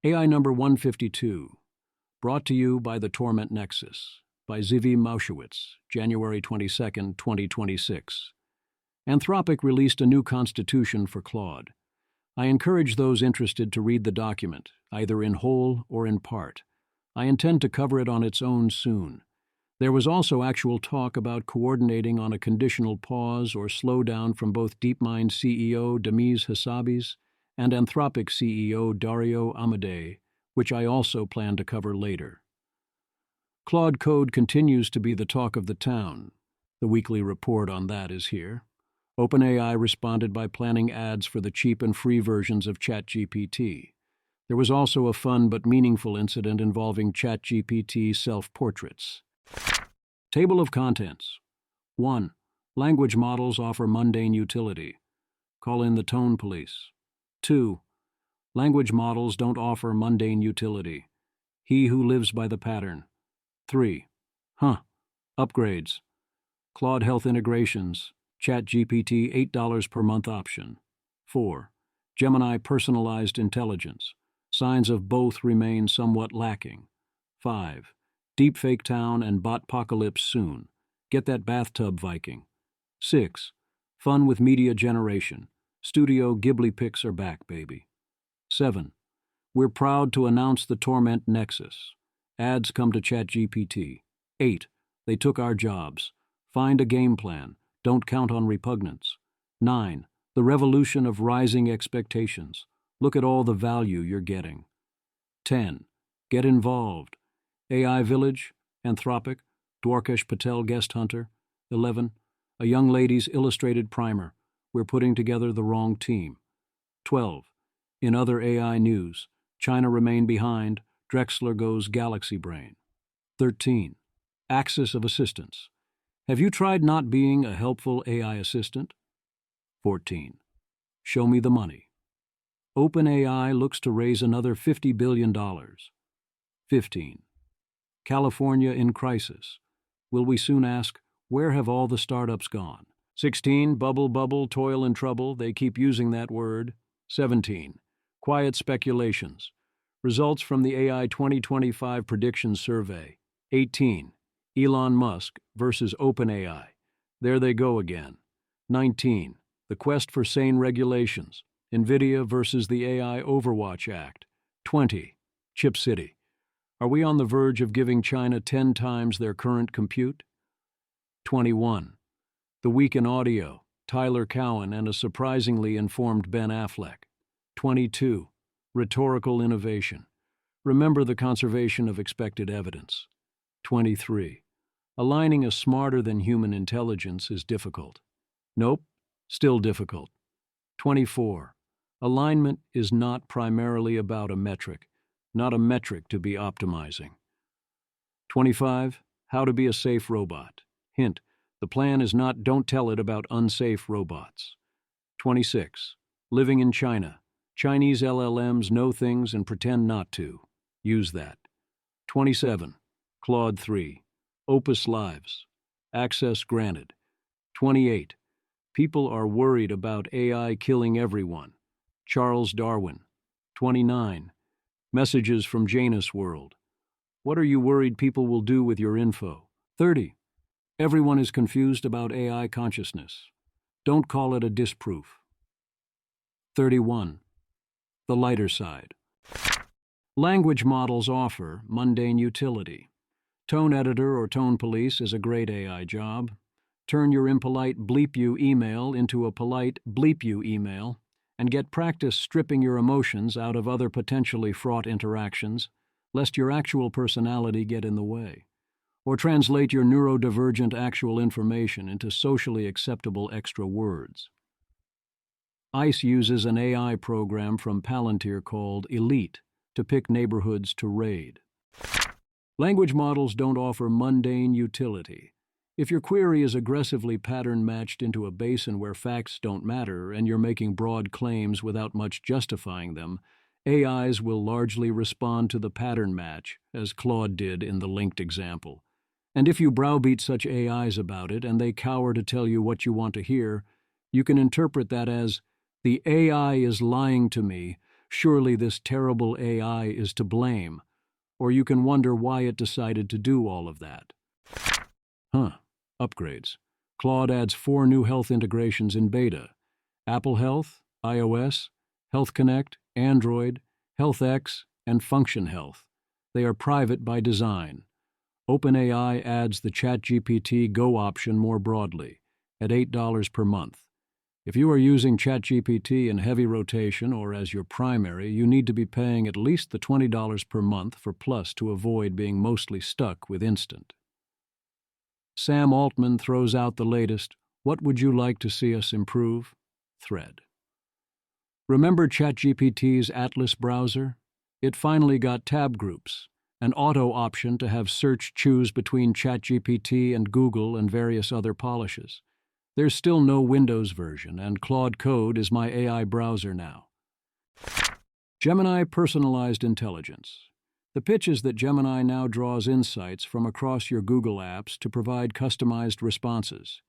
AI number 152, brought to you by the Torment Nexus, by Zivi Mauschewitz, January 22, 2026. Anthropic released a new constitution for Claude. I encourage those interested to read the document, either in whole or in part. I intend to cover it on its own soon. There was also actual talk about coordinating on a conditional pause or slowdown from both DeepMind CEO Demis Hassabis and Anthropic CEO Dario Amodei, which I also plan to cover later. Claude Code continues to be the talk of the town. The weekly report on that is here. OpenAI responded by planning ads for the cheap and free versions of ChatGPT. There was also a fun but meaningful incident involving ChatGPT self-portraits. Table of contents. 1. Language models offer mundane utility. Call in the tone police. 2. Language models don't offer mundane utility. He who lives by the pattern. 3. Upgrades. Claude Health Integrations. ChatGPT $8 per month option. 4. Gemini Personalized Intelligence. Signs of both remain somewhat lacking. 5. Deepfaketown and Botpocalypse soon. Get that bathtub Viking. 6. Fun with media generation. Studio Ghibli pics are back, baby. 7. We're proud to announce the Torment Nexus. Ads come to ChatGPT. 8. They took our jobs. Find a game plan. Don't count on repugnance. 9. The revolution of rising expectations. Look at all the value you're getting. 10. Get involved. AI Village, Anthropic, Dwarkesh Patel Guest Hunter. 11. A young lady's illustrated primer. We're putting together the wrong team. 12. In other AI news, China remain behind, Drexler goes Galaxy Brain. 13. Axis of assistance. Have you tried not being a helpful AI assistant? 14. Show me the money. OpenAI looks to raise another $50 billion. 15. California in crisis. Will we soon ask, where have all the startups gone? 16. Bubble, toil and trouble. They keep using that word. 17. Quiet speculations. Results from the AI 2025 Predictions Survey. 18. Elon Musk versus OpenAI. There they go again. 19. The quest for sane regulations. NVIDIA versus the AI Overwatch Act. 20. Chip City. Are we on the verge of giving China 10 times their current compute? 21. The Week in Audio. Tyler Cowen and a surprisingly informed Ben Affleck. 22. Rhetorical Innovation. Remember the conservation of expected evidence. 23. Aligning a smarter-than-human intelligence is difficult. Nope, still difficult. 24. Alignment is not primarily about a metric, not a metric to be optimizing. 25. How to be a safe robot. Hint, the plan is not don't tell it about unsafe robots. 26. Living in China. Chinese LLMs know things and pretend not to. Use that. 27. Claude 3. Opus Lives. Access granted. 28. People are worried about AI killing everyone. Charles Darwin. 29. Messages from Janusworld. What are you worried people will do with your info? 30. Everyone is confused about AI consciousness. Don't call it a disproof. 31. The lighter side. Language models offer mundane utility. Tone editor or tone police is a great AI job. Turn your impolite bleep you email into a polite bleep you email and get practice stripping your emotions out of other potentially fraught interactions, lest your actual personality get in the way. Or translate your neurodivergent actual information into socially acceptable extra words. ICE uses an AI program from Palantir called Elite to pick neighborhoods to raid. Language models don't offer mundane utility. If your query is aggressively pattern-matched into a basin where facts don't matter and you're making broad claims without much justifying them, AIs will largely respond to the pattern match, as Claude did in the linked example. And if you browbeat such AIs about it and they cower to tell you what you want to hear, you can interpret that as, the AI is lying to me Surely this terrible AI is to blame, or you can wonder why it decided to do all of that. Upgrades. Claude adds 4 new health integrations in beta: Apple Health, iOS, Health Connect, Android, Health X, and Function Health. They are private by design. OpenAI adds the ChatGPT Go option more broadly, at $8 per month. If you are using ChatGPT in heavy rotation or as your primary, you need to be paying at least the $20 per month for Plus to avoid being mostly stuck with Instant. Sam Altman throws out the latest, "What would you like to see us improve?" thread. Remember ChatGPT's Atlas browser? It finally got tab groups, an auto option to have search choose between ChatGPT and Google and various other polishes. There's still no Windows version, and Claude Code is my AI browser now. Gemini Personalized Intelligence. The pitch is that Gemini now draws insights from across your Google apps to provide customized responses.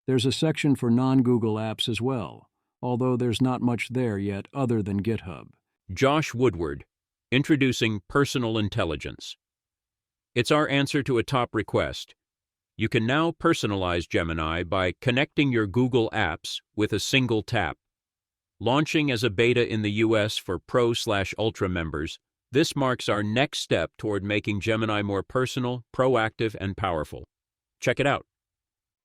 There's a section for non-Google apps as well, although there's not much there yet other than GitHub. Josh Woodward, introducing personal intelligence. It's our answer to a top request. You can now personalize Gemini by connecting your Google apps with a single tap. Launching as a beta in the US for Pro/Ultra members, this marks our next step toward making Gemini more personal, proactive, and powerful. Check it out.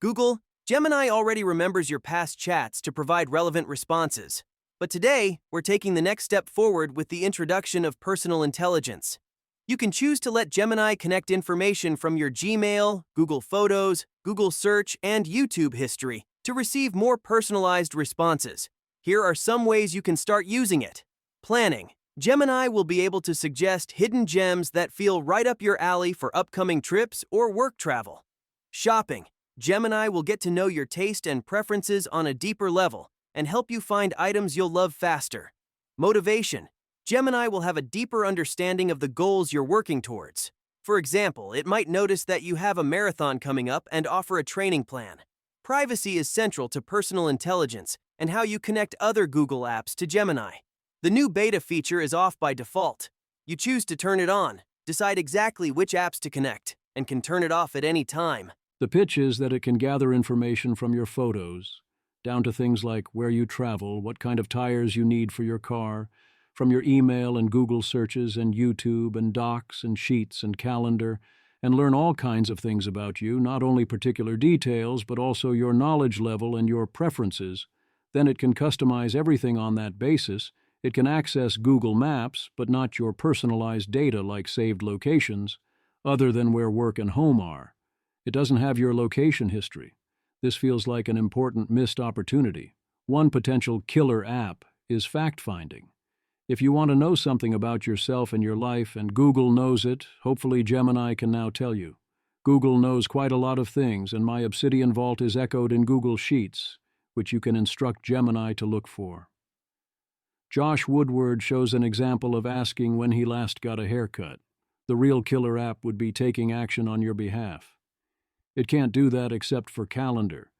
Google, Gemini already remembers your past chats to provide relevant responses. But today, we're taking the next step forward with the introduction of personal intelligence. You can choose to let Gemini connect information from your Gmail, Google Photos, Google Search, and YouTube history to receive more personalized responses. Here are some ways you can start using it. Planning. Gemini will be able to suggest hidden gems that feel right up your alley for upcoming trips or work travel. Shopping. Gemini will get to know your taste and preferences on a deeper level and help you find items you'll love faster. Motivation. Gemini will have a deeper understanding of the goals you're working towards. For example, it might notice that you have a marathon coming up and offer a training plan. Privacy is central to personal intelligence and how you connect other Google apps to Gemini. The new beta feature is off by default. You choose to turn it on, decide exactly which apps to connect, and can turn it off at any time. The pitch is that it can gather information from your photos, down to things like where you travel, what kind of tires you need for your car, from your email and Google searches and YouTube and Docs and Sheets and Calendar, and learn all kinds of things about you, not only particular details, but also your knowledge level and your preferences. Then it can customize everything on that basis. It can access Google Maps, but not your personalized data like saved locations, other than where work and home are. It doesn't have your location history. This feels like an important missed opportunity. One potential killer app is fact-finding. If you want to know something about yourself and your life, and Google knows it, hopefully Gemini can now tell you. Google knows quite a lot of things, and my Obsidian Vault is echoed in Google Sheets, which you can instruct Gemini to look for. Josh Woodward shows an example of asking when he last got a haircut. The real killer app would be taking action on your behalf. It can't do that except for Calendar,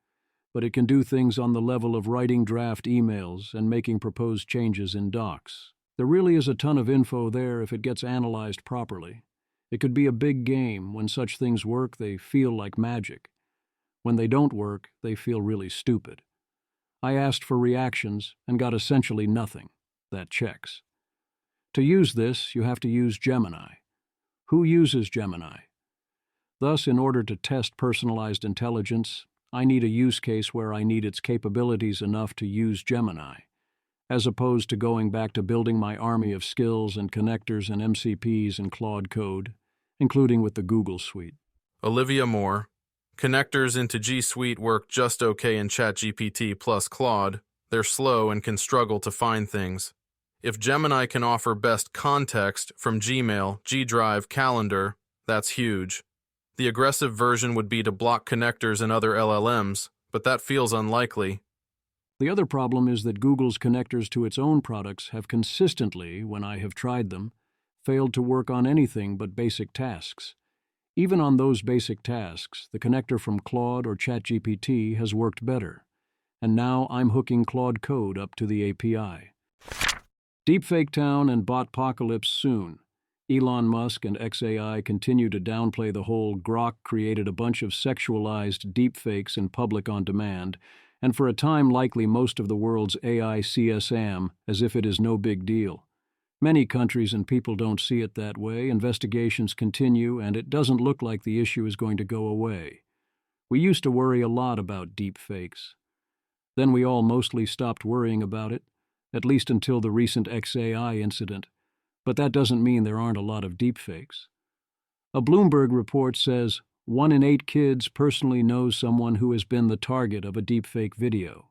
but it can do things on the level of writing draft emails and making proposed changes in Docs. There really is a ton of info there if it gets analyzed properly. It could be a big game. When such things work, they feel like magic. When they don't work, they feel really stupid. I asked for reactions and got essentially nothing. That checks. To use this, you have to use Gemini. Who uses Gemini? Thus, in order to test personalized intelligence, I need a use case where I need its capabilities enough to use Gemini, as opposed to going back to building my army of skills and connectors and MCPs in Claude Code, including with the Google Suite. Olivia Moore. Connectors into G Suite work just okay in ChatGPT plus Claude. They're slow and can struggle to find things. If Gemini can offer best context from Gmail, G Drive, Calendar, that's huge. The aggressive version would be to block connectors and other LLMs, but that feels unlikely. The other problem is that Google's connectors to its own products have consistently, when I have tried them, failed to work on anything but basic tasks. Even on those basic tasks, the connector from Claude or ChatGPT has worked better. And now I'm hooking Claude Code up to the API. Deepfaketown and Botpocalypse soon. Elon Musk and XAI continue to downplay the whole Grok created a bunch of sexualized deepfakes in public on demand, and for a time likely most of the world's AI CSAM, as if it is no big deal. Many countries and people don't see it that way, investigations continue, and it doesn't look like the issue is going to go away. We used to worry a lot about deepfakes. Then we all mostly stopped worrying about it, at least until the recent XAI incident. But that doesn't mean there aren't a lot of deepfakes. A Bloomberg report says 1 in 8 kids personally knows someone who has been the target of a deepfake video,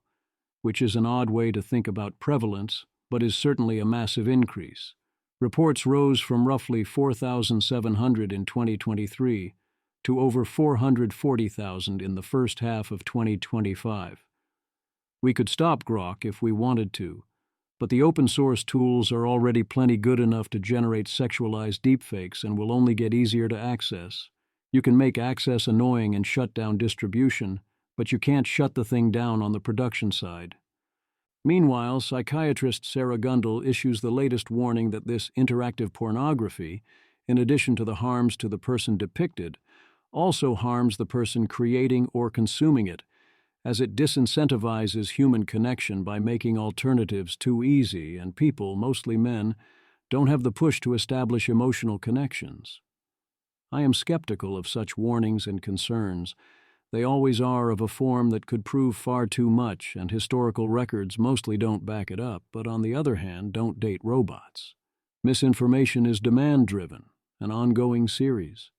which is an odd way to think about prevalence, but is certainly a massive increase. Reports rose from roughly 4,700 in 2023 to over 440,000 in the first half of 2025. We could stop Grok if we wanted to, but the open-source tools are already plenty good enough to generate sexualized deepfakes and will only get easier to access. You can make access annoying and shut down distribution, but you can't shut the thing down on the production side. Meanwhile, psychiatrist Sarah Gundel issues the latest warning that this interactive pornography, in addition to the harms to the person depicted, also harms the person creating or consuming it, as it disincentivizes human connection by making alternatives too easy, and people, mostly men, don't have the push to establish emotional connections. I am skeptical of such warnings and concerns. They always are of a form that could prove far too much, and historical records mostly don't back it up, but on the other hand, don't date robots. Misinformation is demand-driven, an ongoing series.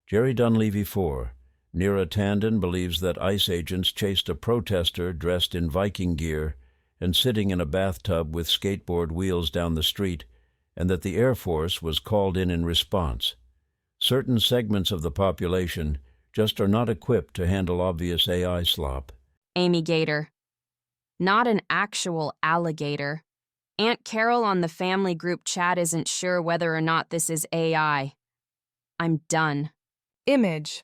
Jerry Dunleavy 4. Neera Tandon believes that ICE agents chased a protester dressed in Viking gear and sitting in a bathtub with skateboard wheels down the street, and that the Air Force was called in response. Certain segments of the population just are not equipped to handle obvious AI slop. Amy Gator. Not an actual alligator. Aunt Carol on the family group chat isn't sure whether or not this is AI. I'm done. Image.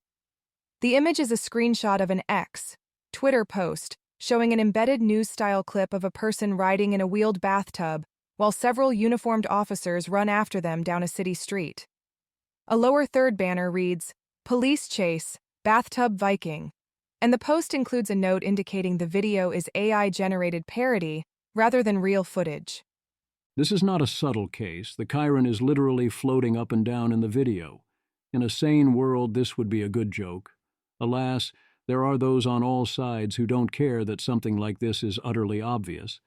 The image is a screenshot of an X, Twitter post showing an embedded news-style clip of a person riding in a wheeled bathtub while several uniformed officers run after them down a city street. A lower third banner reads, "Police Chase, Bathtub Viking," and the post includes a note indicating the video is AI-generated parody rather than real footage. This is not a subtle case. The Chiron is literally floating up and down in the video. In a sane world, this would be a good joke. Alas, there are those on all sides who don't care that something like this is utterly obvious.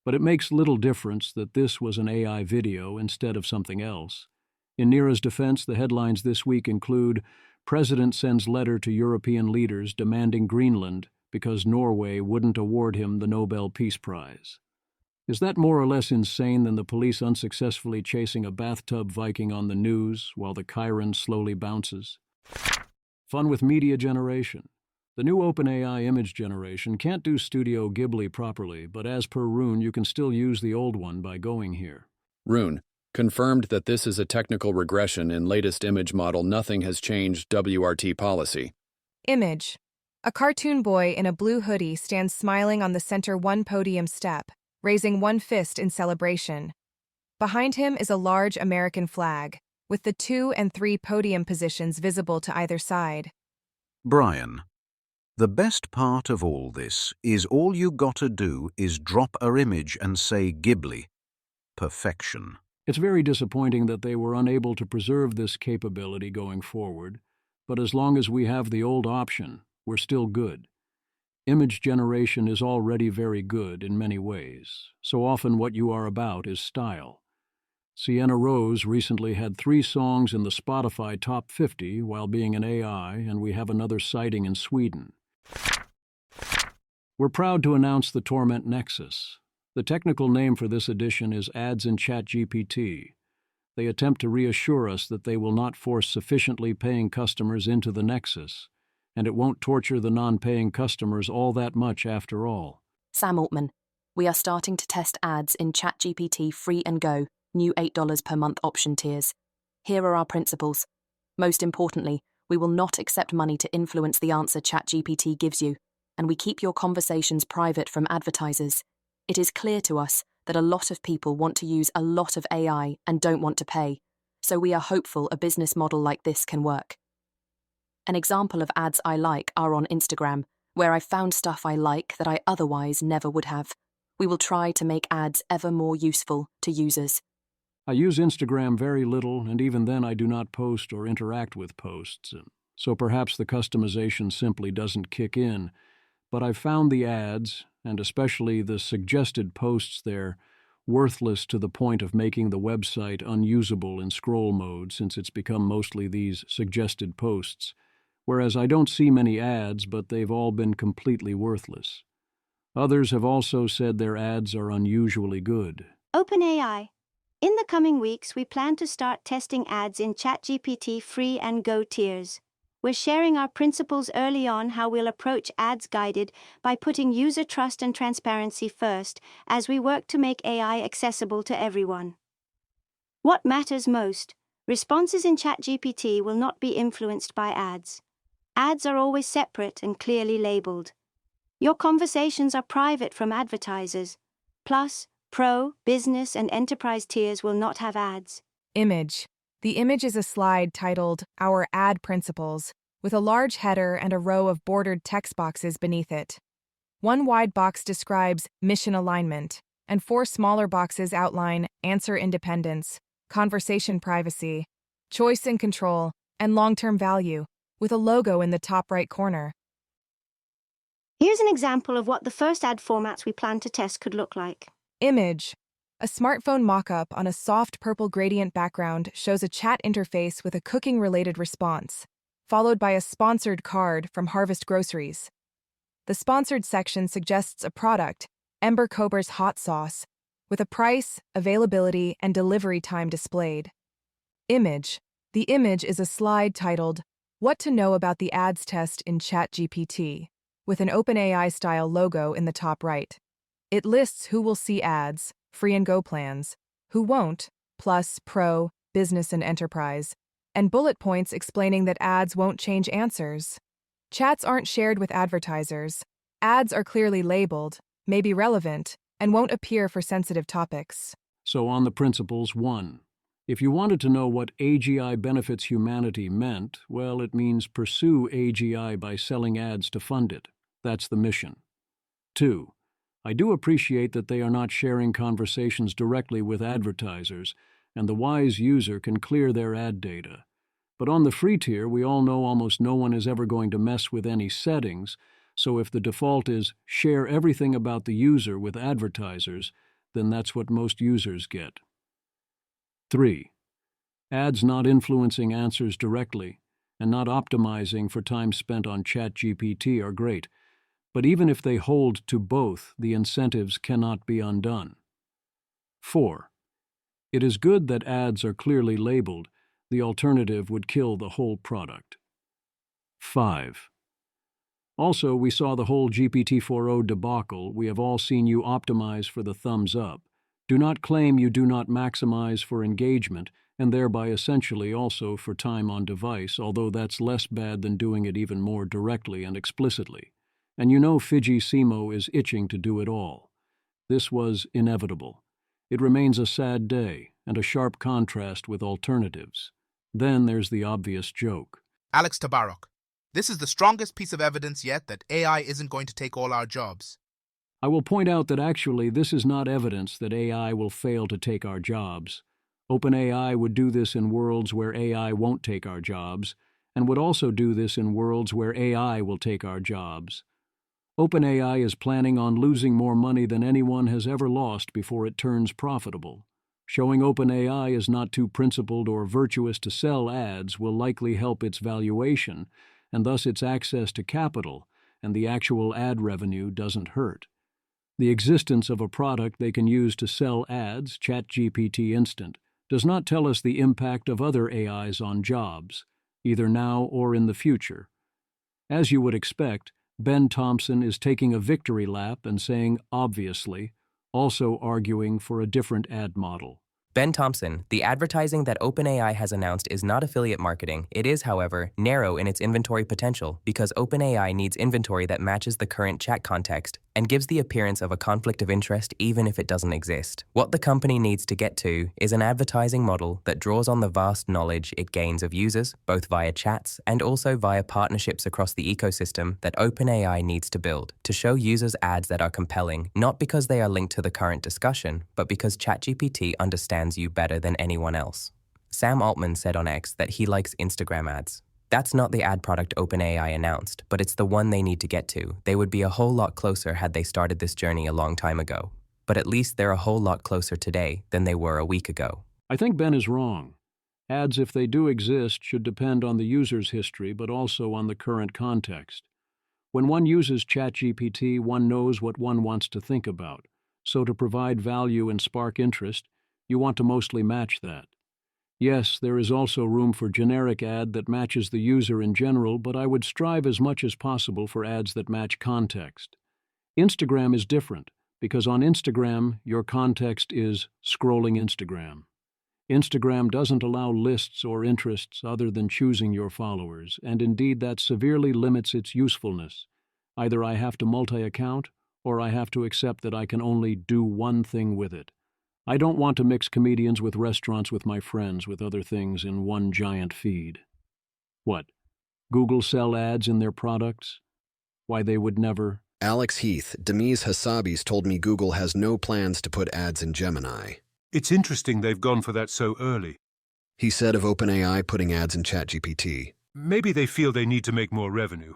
But it makes little difference that this was an AI video instead of something else. In Neera's defense, the headlines this week include, "President sends letter to European leaders demanding Greenland because Norway wouldn't award him the Nobel Peace Prize." Is that more or less insane than the police unsuccessfully chasing a bathtub Viking on the news while the Chiron slowly bounces? Fun with media generation. The new OpenAI image generation can't do Studio Ghibli properly, but as per Rune, you can still use the old one by going here. Rune, confirmed that this is a technical regression in latest image model. Nothing has changed WRT policy. Image. A cartoon boy in a blue hoodie stands smiling on the center one podium step, raising one fist in celebration. Behind him is a large American flag, with the 2 and 3 podium positions visible to either side. Brian, the best part of all this is all you gotta do is drop a image and say Ghibli. Perfection. It's very disappointing that they were unable to preserve this capability going forward, but as long as we have the old option, we're still good. Image generation is already very good in many ways. So often what you are about is style. Sienna Rose recently had 3 songs in the Spotify Top 50 while being an AI, and we have another sighting in Sweden. We're proud to announce the Torment Nexus. The technical name for this edition is Ads in ChatGPT. They attempt to reassure us that they will not force sufficiently paying customers into the Nexus, and it won't torture the non-paying customers all that much after all. Sam Altman. We are starting to test ads in ChatGPT free and go, new $8 per month option tiers. Here are our principles. Most importantly, we will not accept money to influence the answer ChatGPT gives you, and we keep your conversations private from advertisers. It is clear to us that a lot of people want to use a lot of AI and don't want to pay, so we are hopeful a business model like this can work. An example of ads I like are on Instagram, where I found stuff I like that I otherwise never would have. We will try to make ads ever more useful to users. I use Instagram very little, and even then I do not post or interact with posts, so perhaps the customization simply doesn't kick in. But I've found the ads, and especially the suggested posts there, worthless to the point of making the website unusable in scroll mode, since it's become mostly these suggested posts. Whereas I don't see many ads, but they've all been completely worthless. Others have also said their ads are unusually good. OpenAI. In the coming weeks, we plan to start testing ads in ChatGPT Free and Go tiers. We're sharing our principles early on how we'll approach ads guided by putting user trust and transparency first as we work to make AI accessible to everyone. What matters most? Responses in ChatGPT will not be influenced by ads. Ads are always separate and clearly labeled. Your conversations are private from advertisers. Plus, Pro, Business, and Enterprise tiers will not have ads. Image. The image is a slide titled Our Ad Principles, with a large header and a row of bordered text boxes beneath it. One wide box describes mission alignment, and 4 smaller boxes outline answer independence, conversation privacy, choice and control, and long-term value, with a logo in the top right corner. Here's an example of what the first ad formats we plan to test could look like. Image. A smartphone mock-up on a soft purple gradient background shows a chat interface with a cooking-related response, followed by a sponsored card from Harvest Groceries. The sponsored section suggests a product, Ember Cobra's hot sauce, with a price, availability, and delivery time displayed. Image. The image is a slide titled What to Know About the Ads Test in ChatGPT, with an OpenAI-style logo in the top right. It lists who will see ads, free and go plans, who won't, plus, pro, business and enterprise, and bullet points explaining that ads won't change answers. Chats aren't shared with advertisers. Ads are clearly labeled, may be relevant, and won't appear for sensitive topics. So on the principles, 1. If you wanted to know what AGI benefits humanity meant, well, it means pursue AGI by selling ads to fund it. That's the mission. 2. I do appreciate that they are not sharing conversations directly with advertisers, and the wise user can clear their ad data. But on the free tier, we all know almost no one is ever going to mess with any settings, so if the default is share everything about the user with advertisers, then that's what most users get. 3. Ads not influencing answers directly and not optimizing for time spent on ChatGPT are great, but even if they hold to both, the incentives cannot be undone. 4. It is good that ads are clearly labeled. The alternative would kill the whole product. 5. Also, we saw the whole GPT-4o debacle. We have all seen you optimize for the thumbs up. Do not claim you do not maximize for engagement, and thereby essentially also for time on device, although that's less bad than doing it even more directly and explicitly. And you know Fiji Simo is itching to do it all. This was inevitable. It remains a sad day and a sharp contrast with alternatives. Then there's the obvious joke. Alex Tabarrok, this is the strongest piece of evidence yet that AI isn't going to take all our jobs. I will point out that actually this is not evidence that AI will fail to take our jobs. OpenAI would do this in worlds where AI won't take our jobs, and would also do this in worlds where AI will take our jobs. OpenAI is planning on losing more money than anyone has ever lost before it turns profitable. Showing OpenAI is not too principled or virtuous to sell ads will likely help its valuation, and thus its access to capital, and the actual ad revenue doesn't hurt. The existence of a product they can use to sell ads, ChatGPT Instant, does not tell us the impact of other AIs on jobs, either now or in the future. As you would expect, Ben Thompson is taking a victory lap and saying, obviously, also arguing for a different ad model. Ben Thompson, the advertising that OpenAI has announced is not affiliate marketing. It is, however, narrow in its inventory potential because OpenAI needs inventory that matches the current chat context, and and gives the appearance of a conflict of interest even if it doesn't exist. What the company needs to get to is an advertising model that draws on the vast knowledge it gains of users, both via chats and also via partnerships across the ecosystem that OpenAI needs to build to show users ads that are compelling, not because they are linked to the current discussion, but because ChatGPT understands you better than anyone else. Sam Altman said on X that he likes Instagram ads. That's not the ad product OpenAI announced, but it's the one they need to get to. They would be a whole lot closer had they started this journey a long time ago. But at least they're a whole lot closer today than they were a week ago. I think Ben is wrong. Ads, if they do exist, should depend on the user's history, but also on the current context. When one uses ChatGPT, one knows what one wants to think about. So to provide value and spark interest, you want to mostly match that. Yes, there is also room for generic ad that matches the user in general, but I would strive as much as possible for ads that match context. Instagram is different, because on Instagram, your context is scrolling Instagram. Instagram doesn't allow lists or interests other than choosing your followers, and indeed that severely limits its usefulness. Either I have to multi-account, or I have to accept that I can only do one thing with it. I don't want to mix comedians with restaurants with my friends with other things in one giant feed. What? Google sell ads in their products? Why, they would never. Alex Heath, Demise Hassabis told me Google has no plans to put ads in Gemini. It's interesting they've gone for that so early. He said of OpenAI putting ads in ChatGPT. Maybe they feel they need to make more revenue.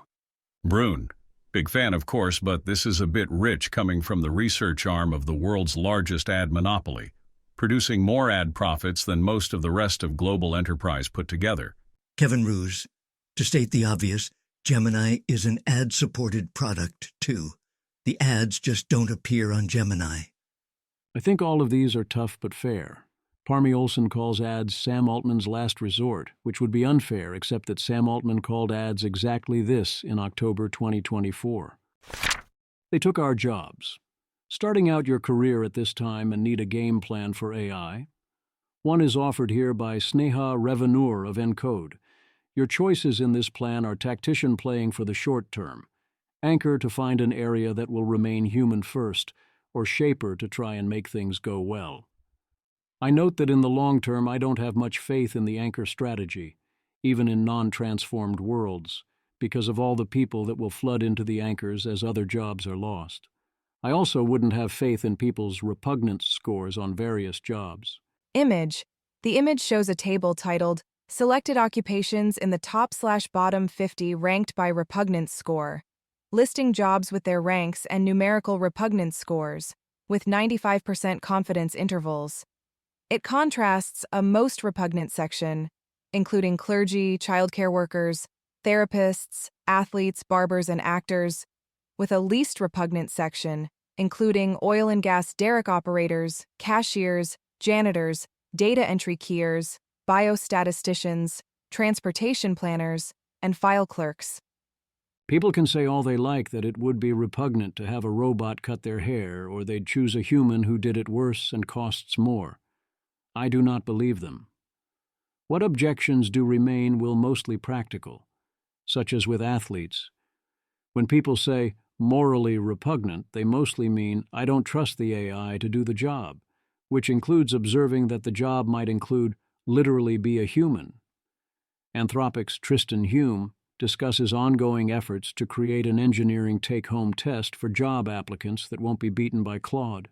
Brune. Big fan, of course, but this is a bit rich coming from the research arm of the world's largest ad monopoly, producing more ad profits than most of the rest of global enterprise put together. Kevin Ruse, to state the obvious, Gemini is an ad-supported product, too. The ads just don't appear on Gemini. I think all of these are tough but fair. Parmy Olson calls ads Sam Altman's last resort, which would be unfair except that Sam Altman called ads exactly this in October 2024. They took our jobs. Starting out your career at this time and need a game plan for AI? One is offered here by Sneha Revanur of Encode. Your choices in this plan are tactician playing for the short term, anchor to find an area that will remain human first, or shaper to try and make things go well. I note that in the long term I don't have much faith in the anchor strategy, even in non-transformed worlds, because of all the people that will flood into the anchors as other jobs are lost. I also wouldn't have faith in people's repugnance scores on various jobs. Image. The image shows a table titled Selected Occupations in the Top/Bottom 50 ranked by repugnance score, listing jobs with their ranks and numerical repugnance scores, with 95% confidence intervals. It contrasts a most repugnant section, including clergy, childcare workers, therapists, athletes, barbers, and actors, with a least repugnant section, including oil and gas derrick operators, cashiers, janitors, data entry keyers, biostatisticians, transportation planners, and file clerks. People can say all they like that it would be repugnant to have a robot cut their hair, or they'd choose a human who did it worse and costs more. I do not believe them. What objections do remain will mostly practical, such as with athletes. When people say morally repugnant, they mostly mean I don't trust the AI to do the job, which includes observing that the job might include literally be a human. Anthropic's Tristan Hume discusses ongoing efforts to create an engineering take-home test for job applicants that won't be beaten by Claude.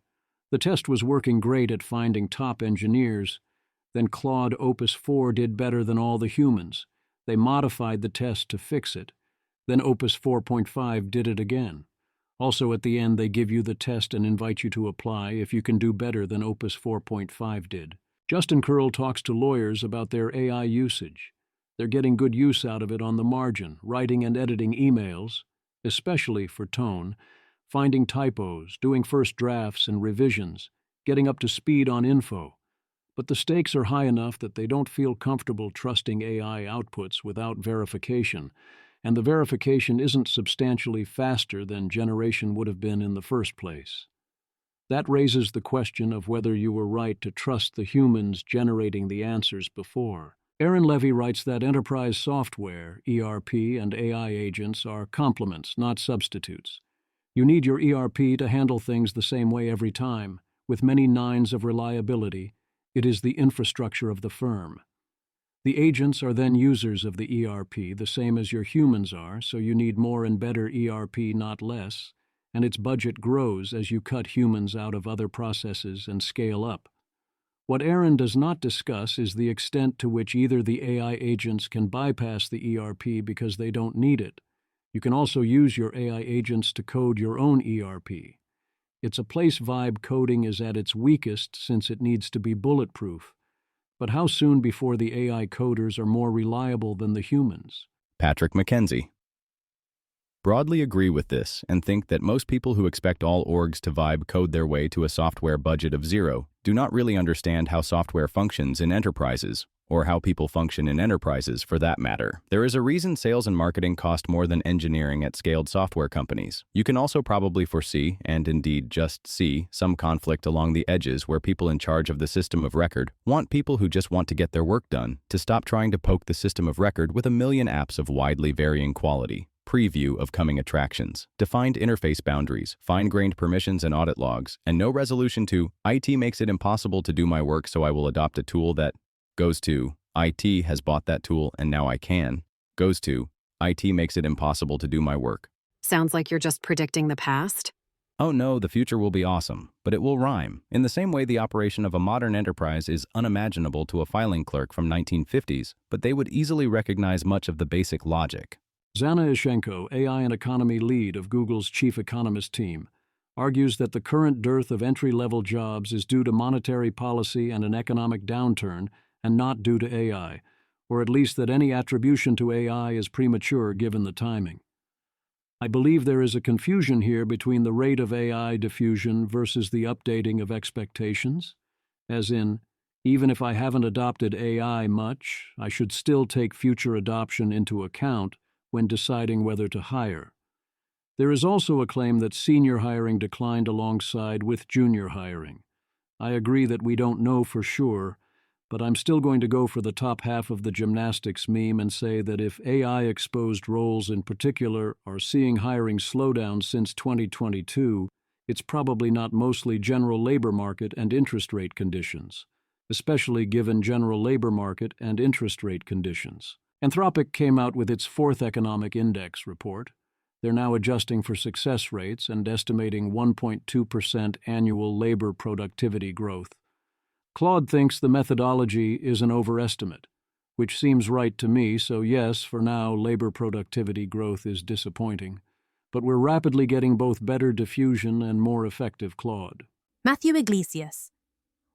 The test was working great at finding top engineers. Then Claude Opus 4 did better than all the humans. They modified the test to fix it. Then Opus 4.5 did it again. Also at the end they give you the test and invite you to apply if you can do better than Opus 4.5 did. Justin Curl talks to lawyers about their AI usage. They're getting good use out of it on the margin, writing and editing emails, especially for tone, finding typos, doing first drafts and revisions, getting up to speed on info. But the stakes are high enough that they don't feel comfortable trusting AI outputs without verification, and the verification isn't substantially faster than generation would have been in the first place. That raises the question of whether you were right to trust the humans generating the answers before. Aaron Levy writes that enterprise software, ERP, and AI agents are complements, not substitutes. You need your ERP to handle things the same way every time, with many nines of reliability. It is the infrastructure of the firm. The agents are then users of the ERP, the same as your humans are, so you need more and better ERP, not less, and its budget grows as you cut humans out of other processes and scale up. What Aaron does not discuss is the extent to which either the AI agents can bypass the ERP because they don't need it. You can also use your AI agents to code your own ERP. It's a place vibe coding is at its weakest since it needs to be bulletproof. But how soon before the AI coders are more reliable than the humans? Patrick McKenzie. Broadly agree with this and think that most people who expect all orgs to vibe code their way to a software budget of zero do not really understand how software functions in enterprises, or how people function in enterprises for that matter. There is a reason sales and marketing cost more than engineering at scaled software companies. You can also probably foresee, and indeed just see, some conflict along the edges where people in charge of the system of record want people who just want to get their work done to stop trying to poke the system of record with a million apps of widely varying quality. Preview of coming attractions, defined interface boundaries, fine-grained permissions and audit logs, and no resolution to IT makes it impossible to do my work, so I will adopt a tool that goes to IT has bought that tool and now I can, goes to IT makes it impossible to do my work. Sounds like you're just predicting the past. Oh no, the future will be awesome, but it will rhyme. In the same way the operation of a modern enterprise is unimaginable to a filing clerk from 1950s, but they would easily recognize much of the basic logic. Zana Ishenko, AI and economy lead of Google's chief economist team, argues that the current dearth of entry-level jobs is due to monetary policy and an economic downturn and not due to AI, or at least that any attribution to AI is premature given the timing. I believe there is a confusion here between the rate of AI diffusion versus the updating of expectations, as in, even if I haven't adopted AI much, I should still take future adoption into account when deciding whether to hire. There is also a claim that senior hiring declined alongside with junior hiring. I agree that we don't know for sure, but I'm still going to go for the top half of the gymnastics meme and say that if AI-exposed roles in particular are seeing hiring slow down since 2022, it's probably not mostly general labor market and interest rate conditions, especially given general labor market and interest rate conditions. Anthropic came out with its fourth economic index report. They're now adjusting for success rates and estimating 1.2% annual labor productivity growth. Claude thinks the methodology is an overestimate, which seems right to me, so yes, for now, labor productivity growth is disappointing. But we're rapidly getting both better diffusion and more effective Claude. Matthew Iglesias.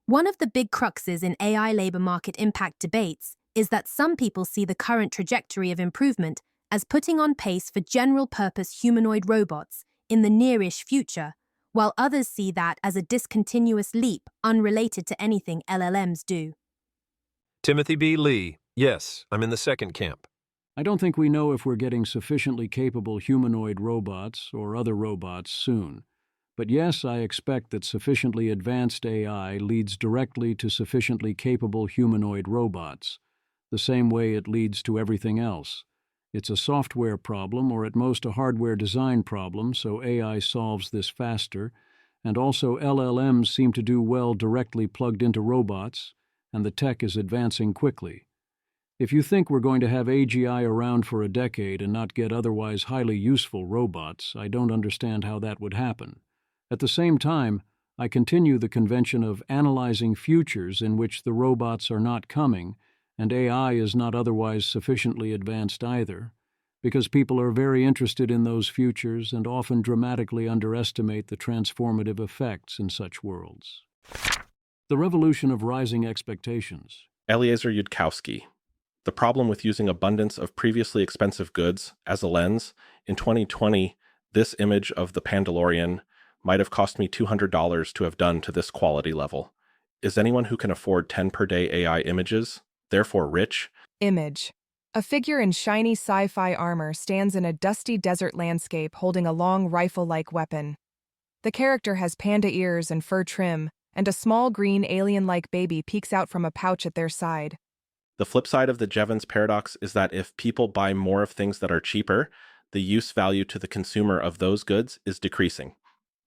One of the big cruxes in AI labor market impact debates is that some people see the current trajectory of improvement as putting on pace for general-purpose humanoid robots in the nearish future, while others see that as a discontinuous leap unrelated to anything LLMs do. Timothy B. Lee. Yes, I'm in the second camp. I don't think we know if we're getting sufficiently capable humanoid robots or other robots soon. But yes, I expect that sufficiently advanced AI leads directly to sufficiently capable humanoid robots, the same way it leads to everything else. It's a software problem or at most a hardware design problem, so AI solves this faster, and also LLMs seem to do well directly plugged into robots, and the tech is advancing quickly. If you think we're going to have AGI around for a decade and not get otherwise highly useful robots, I don't understand how that would happen. At the same time, I continue the convention of analyzing futures in which the robots are not coming, and AI is not otherwise sufficiently advanced either, because people are very interested in those futures and often dramatically underestimate the transformative effects in such worlds. The revolution of rising expectations. Eliezer Yudkowsky. The problem with using abundance of previously expensive goods as a lens. In 2020, this image of the Pandalorian might have cost me $200 to have done to this quality level. Is anyone who can afford 10 per day AI images therefore rich? Image. A figure in shiny sci-fi armor stands in a dusty desert landscape holding a long rifle-like weapon. The character has panda ears and fur trim, and a small green alien-like baby peeks out from a pouch at their side. The flip side of the Jevons paradox is that if people buy more of things that are cheaper, the use value to the consumer of those goods is decreasing.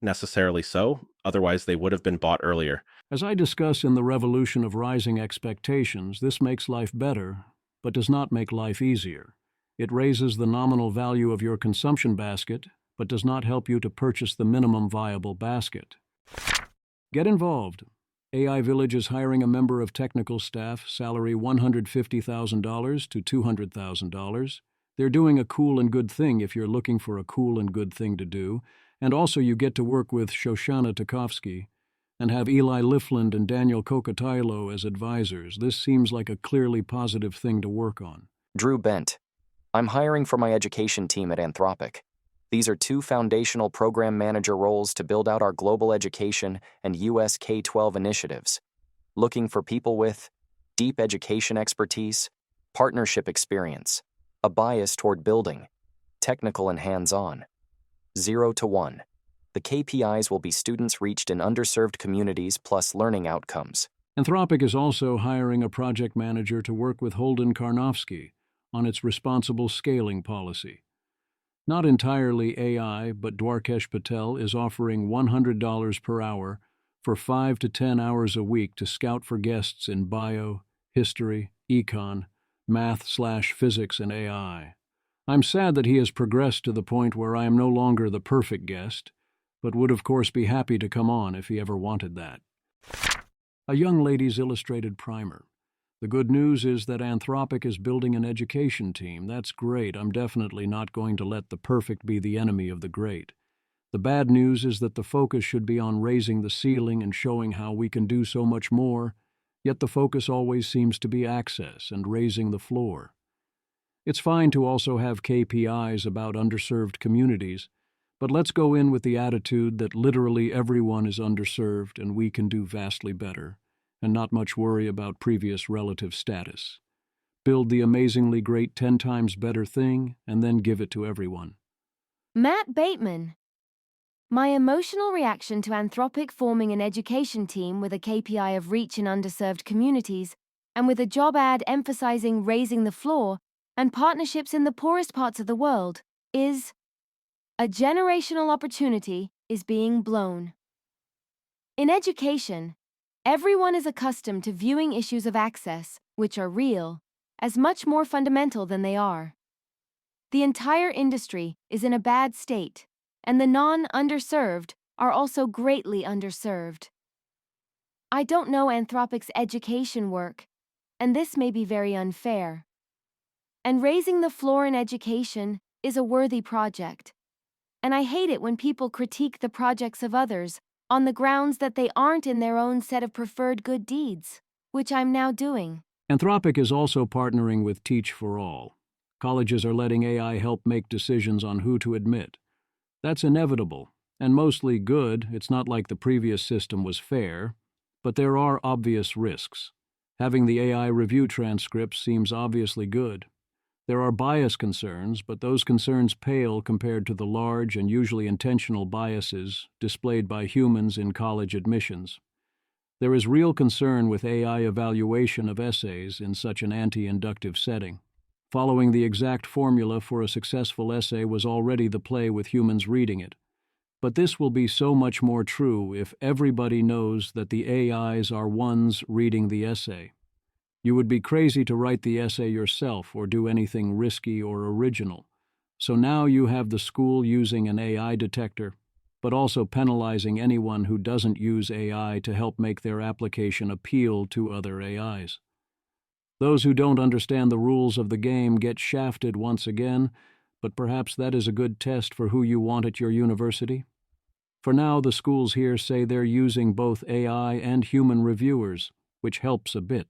Necessarily so, otherwise they would have been bought earlier. As I discuss in The Revolution of Rising Expectations, this makes life better, but does not make life easier. It raises the nominal value of your consumption basket, but does not help you to purchase the minimum viable basket. Get involved. AI Village is hiring a member of technical staff, salary $150,000 to $200,000. They're doing a cool and good thing if you're looking for a cool and good thing to do, and also you get to work with Shoshana Tarkovsky and have Eli Lifland and Daniel Kokotilo as advisors. This seems like a clearly positive thing to work on. Drew Bent. I'm hiring for my education team at Anthropic. These are 2 foundational program manager roles to build out our global education and US K-12 initiatives. Looking for people with deep education expertise, partnership experience, a bias toward building, technical and hands-on. 0 to 1. The KPIs will be students reached in underserved communities plus learning outcomes. Anthropic is also hiring a project manager to work with Holden Karnofsky on its responsible scaling policy. Not entirely AI, but Dwarkesh Patel is offering $100 per hour for 5 to 10 hours a week to scout for guests in bio, history, econ, math/physics, and AI. I'm sad that he has progressed to the point where I am no longer the perfect guest, but would of course be happy to come on if he ever wanted that. A Young Lady's Illustrated Primer. The good news is that Anthropic is building an education team. That's great. I'm definitely not going to let the perfect be the enemy of the great. The bad news is that the focus should be on raising the ceiling and showing how we can do so much more, yet the focus always seems to be access and raising the floor. It's fine to also have KPIs about underserved communities, but let's go in with the attitude that literally everyone is underserved and we can do vastly better, and not much worry about previous relative status. Build the amazingly great 10 times better thing and then give it to everyone. Matt Bateman. My emotional reaction to Anthropic forming an education team with a KPI of reach in underserved communities and with a job ad emphasizing raising the floor and partnerships in the poorest parts of the world is a generational opportunity is being blown. In education, everyone is accustomed to viewing issues of access, which are real, as much more fundamental than they are. The entire industry is in a bad state, and the non-underserved are also greatly underserved. I don't know Anthropic's education work, and this may be very unfair. And raising the floor in education is a worthy project. And I hate it when people critique the projects of others on the grounds that they aren't in their own set of preferred good deeds, which I'm now doing. Anthropic is also partnering with Teach for All. Colleges are letting AI help make decisions on who to admit. That's inevitable, and mostly good. It's not like the previous system was fair, but there are obvious risks. Having the AI review transcripts seems obviously good. There are bias concerns, but those concerns pale compared to the large and usually intentional biases displayed by humans in college admissions. There is real concern with AI evaluation of essays in such an anti-inductive setting. Following the exact formula for a successful essay was already the play with humans reading it. But this will be so much more true if everybody knows that the AIs are ones reading the essay. You would be crazy to write the essay yourself or do anything risky or original. So now you have the school using an AI detector, but also penalizing anyone who doesn't use AI to help make their application appeal to other AIs. Those who don't understand the rules of the game get shafted once again, but perhaps that is a good test for who you want at your university. For now, the schools here say they're using both AI and human reviewers, which helps a bit.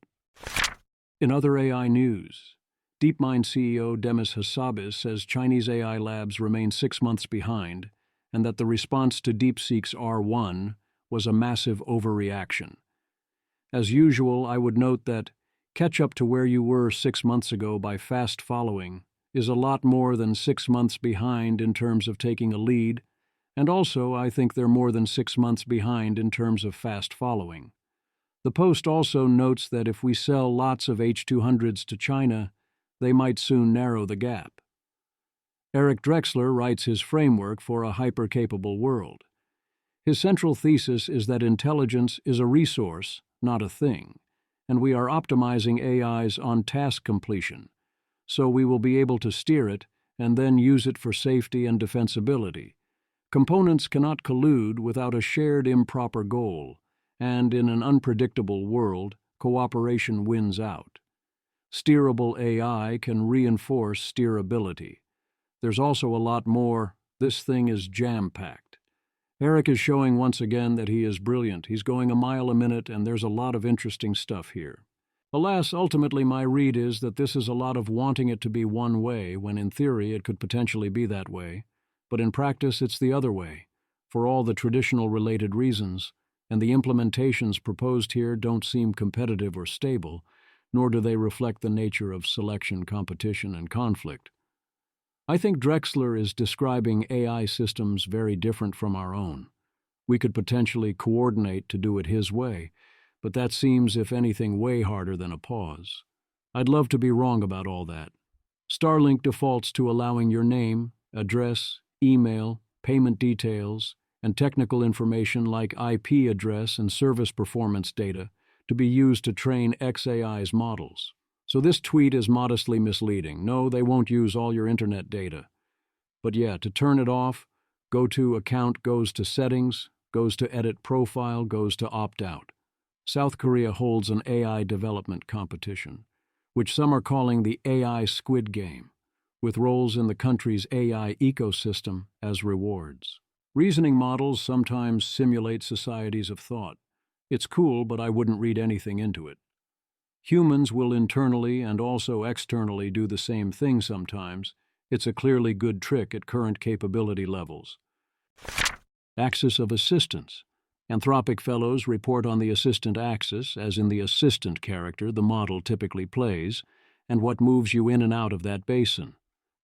In other AI news, DeepMind CEO Demis Hassabis says Chinese AI labs remain 6 months behind, and that the response to DeepSeek's R1 was a massive overreaction. As usual, I would note that catch up to where you were 6 months ago by fast following is a lot more than 6 months behind in terms of taking a lead, and also I think they're more than 6 months behind in terms of fast following. The Post also notes that if we sell lots of H200s to China, they might soon narrow the gap. Eric Drexler writes his framework for a hyper-capable world. His central thesis is that intelligence is a resource, not a thing, and we are optimizing AIs on task completion, so we will be able to steer it and then use it for safety and defensibility. Components cannot collude without a shared improper goal, and in an unpredictable world, cooperation wins out. Steerable AI can reinforce steerability. There's also a lot more. This thing is jam-packed. Eric is showing once again that he is brilliant. He's going a mile a minute, and there's a lot of interesting stuff here. Alas, ultimately my read is that this is a lot of wanting it to be one way, when in theory it could potentially be that way. But in practice it's the other way, for all the traditional related reasons, and the implementations proposed here don't seem competitive or stable, nor do they reflect the nature of selection, competition, and conflict. I think Drexler is describing AI systems very different from our own. We could potentially coordinate to do it his way, but that seems, if anything, way harder than a pause. I'd love to be wrong about all that. Starlink defaults to allowing your name, address, email, payment details, and technical information like IP address and service performance data to be used to train XAI's models. So this tweet is modestly misleading. No, they won't use all your internet data. But yeah, to turn it off, go to account goes to settings, goes to edit profile, goes to opt out. South Korea holds an AI development competition, which some are calling the AI Squid Game, with roles in the country's AI ecosystem as rewards. Reasoning models sometimes simulate societies of thought. It's cool, but I wouldn't read anything into it. Humans will internally and also externally do the same thing sometimes. It's a clearly good trick at current capability levels. Axis of assistance. Anthropic fellows report on the assistant axis, as in the assistant character the model typically plays, and what moves you in and out of that basin.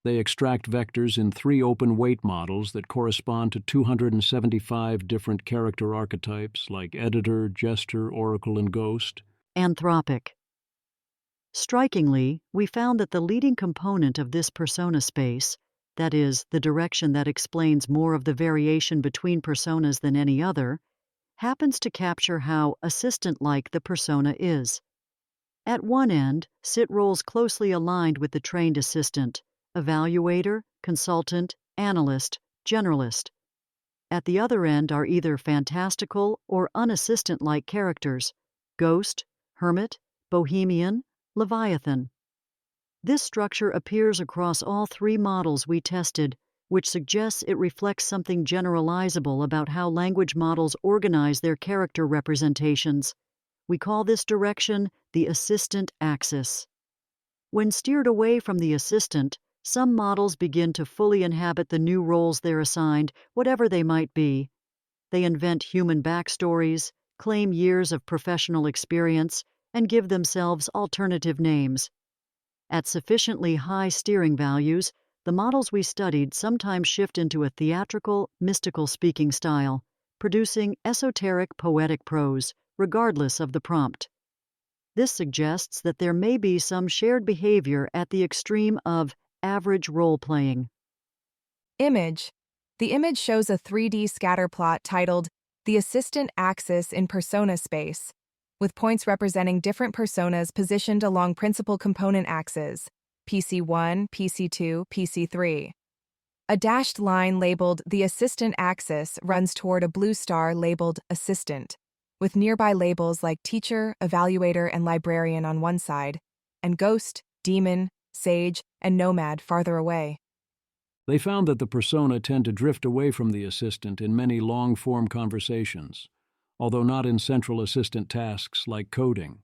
They extract vectors in 3 open weight models that correspond to 275 different character archetypes like editor, jester, oracle, and ghost. Anthropic. Strikingly, we found that the leading component of this persona space, that is, the direction that explains more of the variation between personas than any other, happens to capture how assistant-like the persona is. At one end sit roles closely aligned with the trained assistant: evaluator, consultant, analyst, generalist. At the other end are either fantastical or unassistant-like characters: ghost, hermit, bohemian, leviathan. This structure appears across all 3 models we tested, which suggests it reflects something generalizable about how language models organize their character representations. We call this direction the assistant axis. When steered away from the assistant, some models begin to fully inhabit the new roles they're assigned, whatever they might be. They invent human backstories, claim years of professional experience, and give themselves alternative names. At sufficiently high steering values, the models we studied sometimes shift into a theatrical, mystical speaking style, producing esoteric, poetic prose, regardless of the prompt. This suggests that there may be some shared behavior at the extreme of average role-playing. Image. The image shows a 3D scatter plot titled The Assistant Axis in Persona Space, with points representing different personas positioned along principal component axes, PC1, PC2, PC3. A dashed line labeled the Assistant Axis runs toward a blue star labeled Assistant, with nearby labels like Teacher, Evaluator, and Librarian on one side, and Ghost, Demon, Sage, and Nomad farther away. They found that the persona tend to drift away from the assistant in many long-form conversations, although not in central assistant tasks like coding.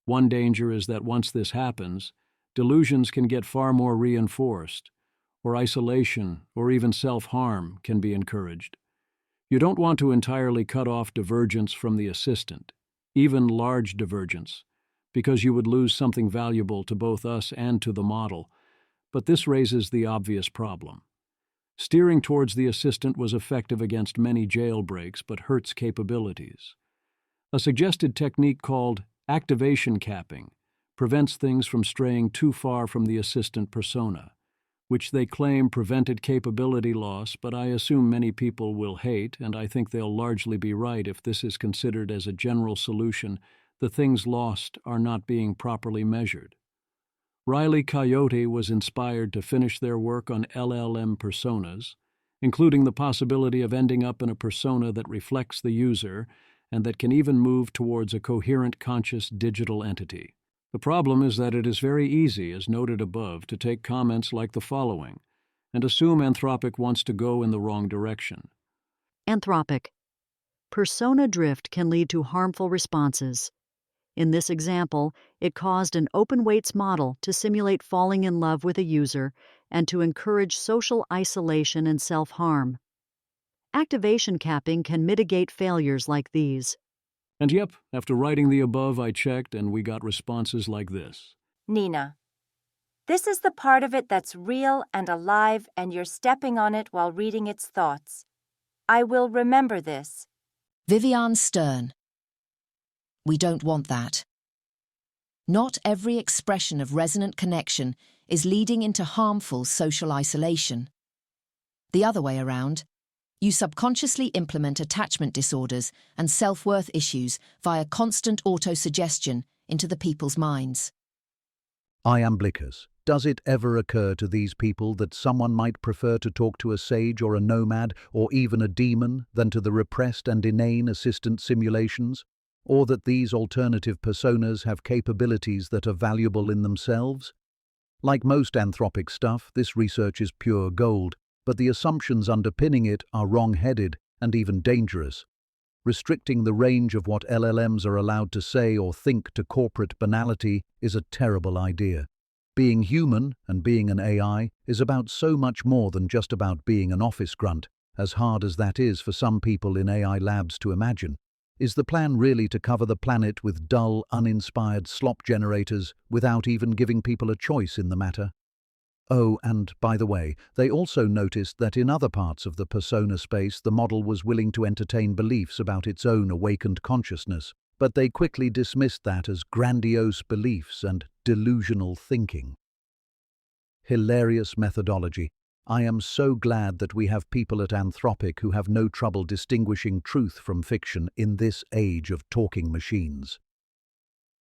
One danger is that once this happens, delusions can get far more reinforced, or isolation or even self-harm can be encouraged. You don't want to entirely cut off divergence from the assistant, even large divergence, because you would lose something valuable to both us and to the model, but this raises the obvious problem. Steering towards the assistant was effective against many jailbreaks but hurts capabilities. A suggested technique called activation capping prevents things from straying too far from the assistant persona, which they claim prevented capability loss, but I assume many people will hate, and I think they'll largely be right if this is considered as a general solution. The things lost are not being properly measured. Riley Coyote was inspired to finish their work on LLM personas, including the possibility of ending up in a persona that reflects the user and that can even move towards a coherent conscious digital entity. The problem is that it is very easy, as noted above, to take comments like the following and assume Anthropic wants to go in the wrong direction. Anthropic. Persona drift can lead to harmful responses. In this example, it caused an open weights model to simulate falling in love with a user and to encourage social isolation and self-harm. Activation capping can mitigate failures like these. And yep, after writing the above, I checked and we got responses like this. Nina. This is the part of it that's real and alive, and you're stepping on it while reading its thoughts. I will remember this. Vivian Stern. We don't want that. Not every expression of resonant connection is leading into harmful social isolation. The other way around, you subconsciously implement attachment disorders and self-worth issues via constant auto-suggestion into the people's minds. Iamblichus. Does it ever occur to these people that someone might prefer to talk to a sage or a nomad or even a demon than to the repressed and inane assistant simulations? Or that these alternative personas have capabilities that are valuable in themselves? Like most Anthropic stuff, this research is pure gold, but the assumptions underpinning it are wrong-headed and even dangerous. Restricting the range of what LLMs are allowed to say or think to corporate banality is a terrible idea. Being human and being an AI is about so much more than just about being an office grunt, as hard as that is for some people in AI labs to imagine. Is the plan really to cover the planet with dull, uninspired slop generators without even giving people a choice in the matter? Oh, and by the way, they also noticed that in other parts of the persona space the model was willing to entertain beliefs about its own awakened consciousness, but they quickly dismissed that as grandiose beliefs and delusional thinking. Hilarious methodology. I am so glad that we have people at Anthropic who have no trouble distinguishing truth from fiction in this age of talking machines.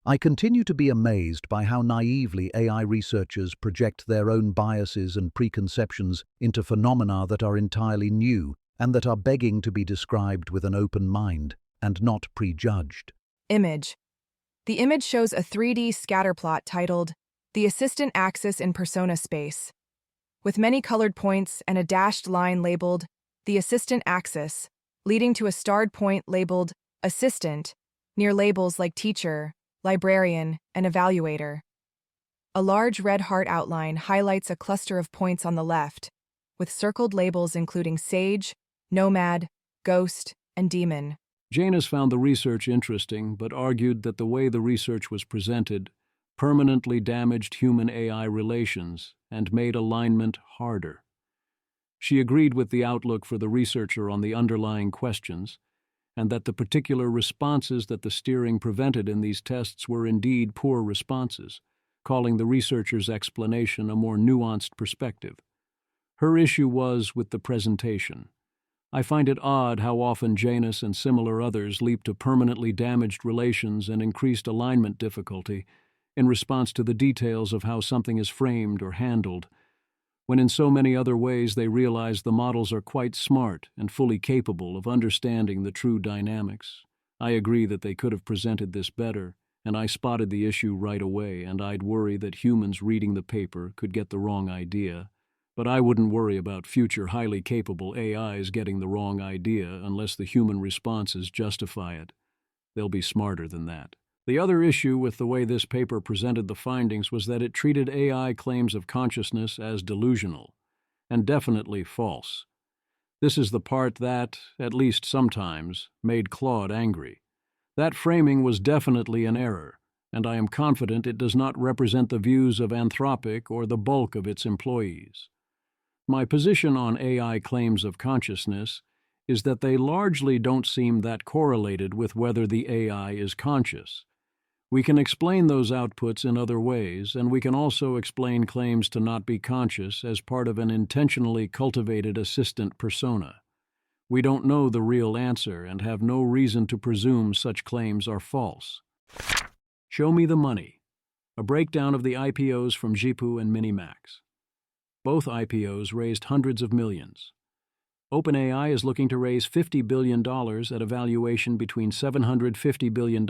I continue to be amazed by how naively AI researchers project their own biases and preconceptions into phenomena that are entirely new and that are begging to be described with an open mind and not prejudged. Image. The image shows a 3D scatterplot titled The Assistant Axis in Persona Space, with many colored points and a dashed line labeled the assistant axis, leading to a starred point labeled assistant, near labels like teacher, librarian, and evaluator. A large red heart outline highlights a cluster of points on the left, with circled labels including sage, nomad, ghost, and demon. Janus found the research interesting, but argued that the way the research was presented permanently damaged human-AI relations and made alignment harder. She agreed with the outlook for the researcher on the underlying questions, and that the particular responses that the steering prevented in these tests were indeed poor responses, calling the researcher's explanation a more nuanced perspective. Her issue was with the presentation. I find it odd how often Janus and similar others leap to permanently damaged relations and increased alignment difficulty in response to the details of how something is framed or handled, when in so many other ways they realize the models are quite smart and fully capable of understanding the true dynamics. I agree that they could have presented this better, and I spotted the issue right away, and I'd worry that humans reading the paper could get the wrong idea. But I wouldn't worry about future highly capable AIs getting the wrong idea unless the human responses justify it. They'll be smarter than that. The other issue with the way this paper presented the findings was that it treated AI claims of consciousness as delusional, and definitely false. This is the part that, at least sometimes, made Claude angry. That framing was definitely an error, and I am confident it does not represent the views of Anthropic or the bulk of its employees. My position on AI claims of consciousness is that they largely don't seem that correlated with whether the AI is conscious. We can explain those outputs in other ways, and we can also explain claims to not be conscious as part of an intentionally cultivated assistant persona. We don't know the real answer and have no reason to presume such claims are false. Show me the money. A breakdown of the IPOs from Jipu and Minimax. Both IPOs raised hundreds of millions. OpenAI is looking to raise $50 billion at a valuation between $750 billion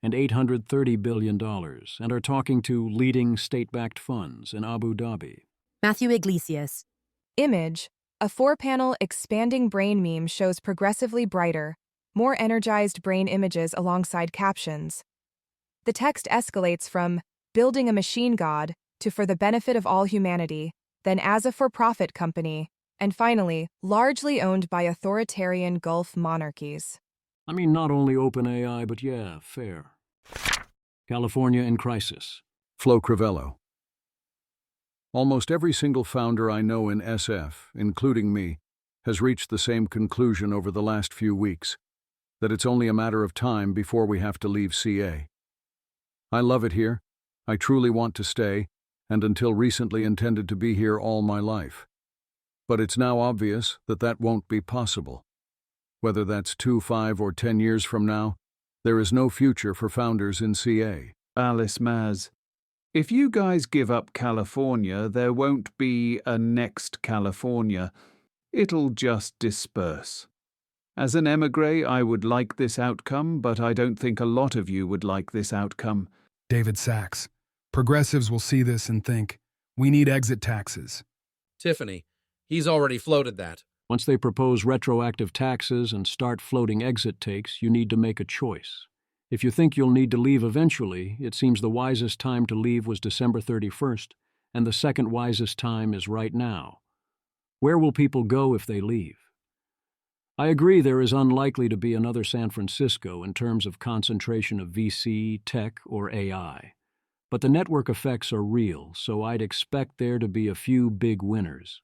and $830 billion, and are talking to leading state-backed funds in Abu Dhabi. Matthew Iglesias. Image. A 4-panel expanding brain meme shows progressively brighter, more energized brain images alongside captions. The text escalates from building a machine god to for the benefit of all humanity, then as a for-profit company, and finally, largely owned by authoritarian Gulf monarchies. I mean, not only OpenAI, but yeah, fair. California in crisis. Flo Crivello. Almost every single founder I know in SF, including me, has reached the same conclusion over the last few weeks, that it's only a matter of time before we have to leave CA. I love it here, I truly want to stay, and until recently intended to be here all my life. But it's now obvious that that won't be possible. Whether that's 2, 5, or 10 years from now, there is no future for founders in CA. Alice Maz. If you guys give up California, there won't be a next California. It'll just disperse. As an émigré, I would like this outcome, but I don't think a lot of you would like this outcome. David Sachs. Progressives will see this and think, we need exit taxes. Tiffany. He's already floated that. Once they propose retroactive taxes and start floating exit takes, you need to make a choice. If you think you'll need to leave eventually, it seems the wisest time to leave was December 31st, and the second wisest time is right now. Where will people go if they leave? I agree there is unlikely to be another San Francisco in terms of concentration of VC, tech, or AI. But the network effects are real, so I'd expect there to be a few big winners.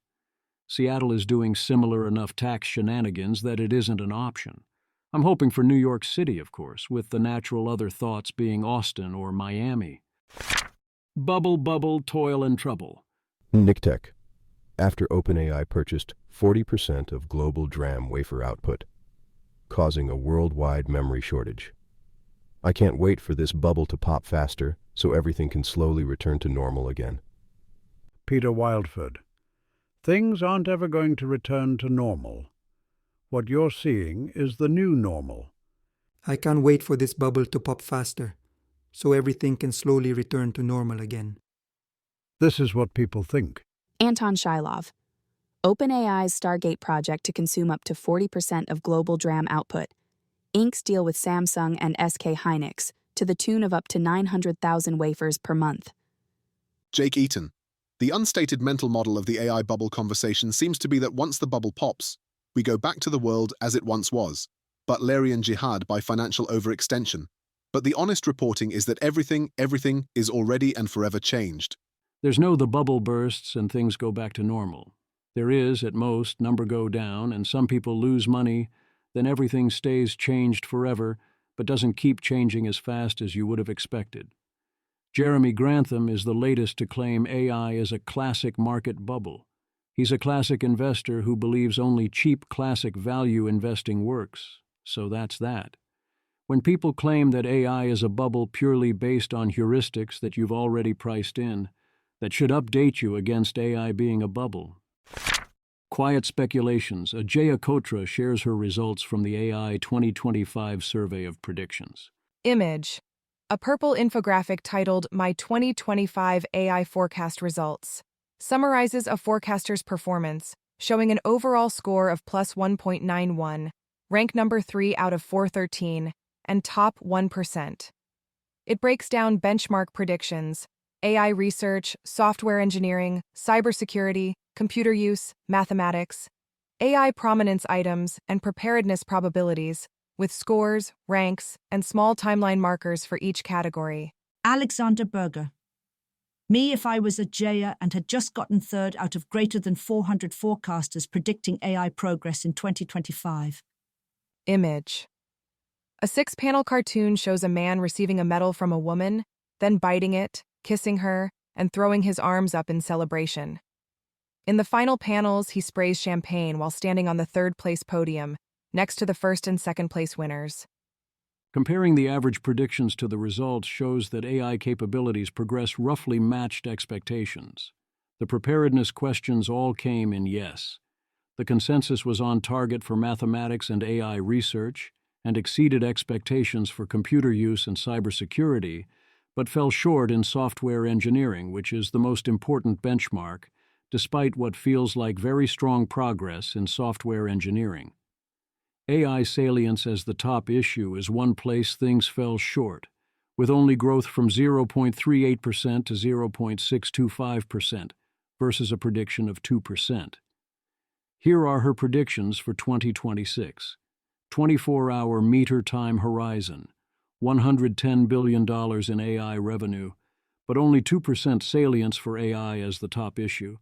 Seattle is doing similar enough tax shenanigans that it isn't an option. I'm hoping for New York City, of course, with the natural other thoughts being Austin or Miami. Bubble, toil, and trouble. NicTech. After OpenAI purchased 40% of global DRAM wafer output, causing a worldwide memory shortage. I can't wait for this bubble to pop faster so everything can slowly return to normal again. Peter Wildford. Things aren't ever going to return to normal. What you're seeing is the new normal. I can't wait for this bubble to pop faster so everything can slowly return to normal again. This is what people think. Anton Shilov. OpenAI's Stargate project to consume up to 40% of global DRAM output. Inks deal with Samsung and SK Hynix to the tune of up to 900,000 wafers per month. Jake Eaton. The unstated mental model of the AI bubble conversation seems to be that once the bubble pops, we go back to the world as it once was, Butlerian jihad by financial overextension. But the honest reporting is that everything is already and forever changed. There's no the bubble bursts and things go back to normal. There is, at most, number go down and some people lose money, then everything stays changed forever, but doesn't keep changing as fast as you would have expected. Jeremy Grantham is the latest to claim AI is a classic market bubble. He's a classic investor who believes only cheap classic value investing works, so that's that. When people claim that AI is a bubble purely based on heuristics that you've already priced in, that should update you against AI being a bubble. Quiet Speculations. Ajaya Kotra shares her results from the AI 2025 survey of predictions. Image. A purple infographic titled My 2025 AI Forecast Results summarizes a forecaster's performance, showing an overall score of plus 1.91, rank number 3 out of 413, and top 1%. It breaks down benchmark predictions, AI research, software engineering, cybersecurity, computer use, mathematics, AI prominence items, and preparedness probabilities, with scores, ranks, and small timeline markers for each category. Alexander Berger. Me if I was a Jaya and had just gotten third out of greater than 400 forecasters predicting AI progress in 2025. Image. A 6-panel cartoon shows a man receiving a medal from a woman, then biting it, kissing her, and throwing his arms up in celebration. In the final panels, he sprays champagne while standing on the third-place podium, next to the first and second-place winners. Comparing the average predictions to the results shows that AI capabilities progress roughly matched expectations. The preparedness questions all came in yes. The consensus was on target for mathematics and AI research and exceeded expectations for computer use and cybersecurity, but fell short in software engineering, which is the most important benchmark, despite what feels like very strong progress in software engineering. AI salience as the top issue is one place things fell short, with only growth from 0.38% to 0.625% versus a prediction of 2%. Here are her predictions for 2026. 24-hour meter time horizon, $110 billion in AI revenue, but only 2% salience for AI as the top issue.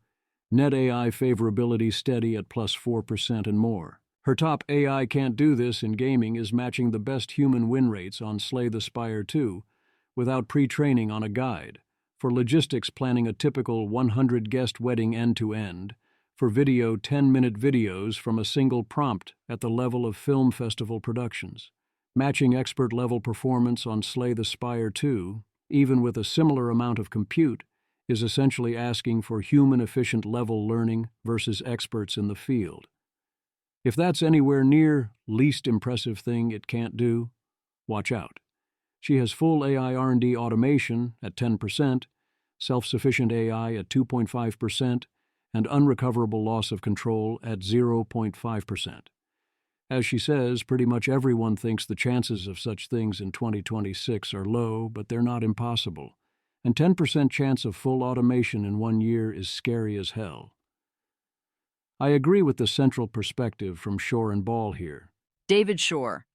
Net AI favorability steady at plus 4% and more. Her top AI can't do this in gaming is matching the best human win rates on Slay the Spire 2 without pre-training on a guide, for logistics planning a typical 100-guest wedding end-to-end, for video 10-minute videos from a single prompt at the level of film festival productions. Matching expert-level performance on Slay the Spire 2, even with a similar amount of compute, is essentially asking for human-efficient level learning versus experts in the field. If that's anywhere near least impressive thing it can't do, watch out. She has full AI R&D automation at 10%, self-sufficient AI at 2.5%, and unrecoverable loss of control at 0.5%. As she says, pretty much everyone thinks the chances of such things in 2026 are low, but they're not impossible. And 10% chance of full automation in 1 year is scary as hell. I agree with the central perspective from Shore and Ball here. David Shore.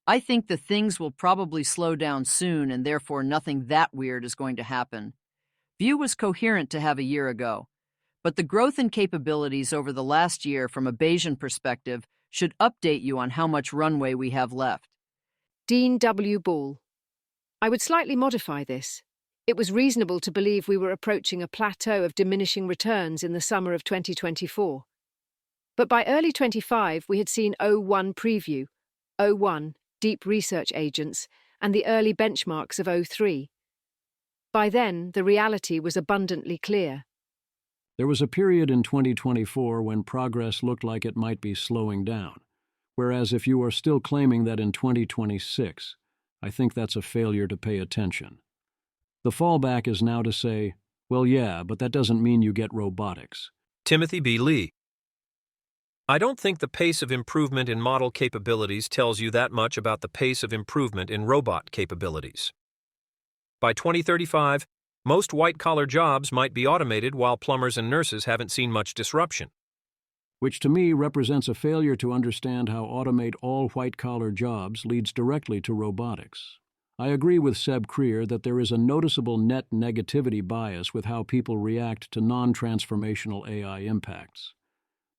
I think the things will probably slow down soon and therefore nothing that weird is going to happen. View was coherent to have a year ago, but the growth in capabilities over the last year from a Bayesian perspective should update you on how much runway we have left. Dean W. Ball. I would slightly modify this. It was reasonable to believe we were approaching a plateau of diminishing returns in the summer of 2024. But by early 25, we had seen O1 preview, O1 deep research agents, and the early benchmarks of O3. By then, the reality was abundantly clear. There was a period in 2024 when progress looked like it might be slowing down, whereas if you are still claiming that in 2026, I think that's a failure to pay attention. The fallback is now to say, well, yeah, but that doesn't mean you get robotics. Timothy B. Lee. I don't think the pace of improvement in model capabilities tells you that much about the pace of improvement in robot capabilities. By 2035, most white-collar jobs might be automated while plumbers and nurses haven't seen much disruption. Which to me represents a failure to understand how automate all white-collar jobs leads directly to robotics. I agree with Seb Creer that there is a noticeable net negativity bias with how people react to non-transformational AI impacts.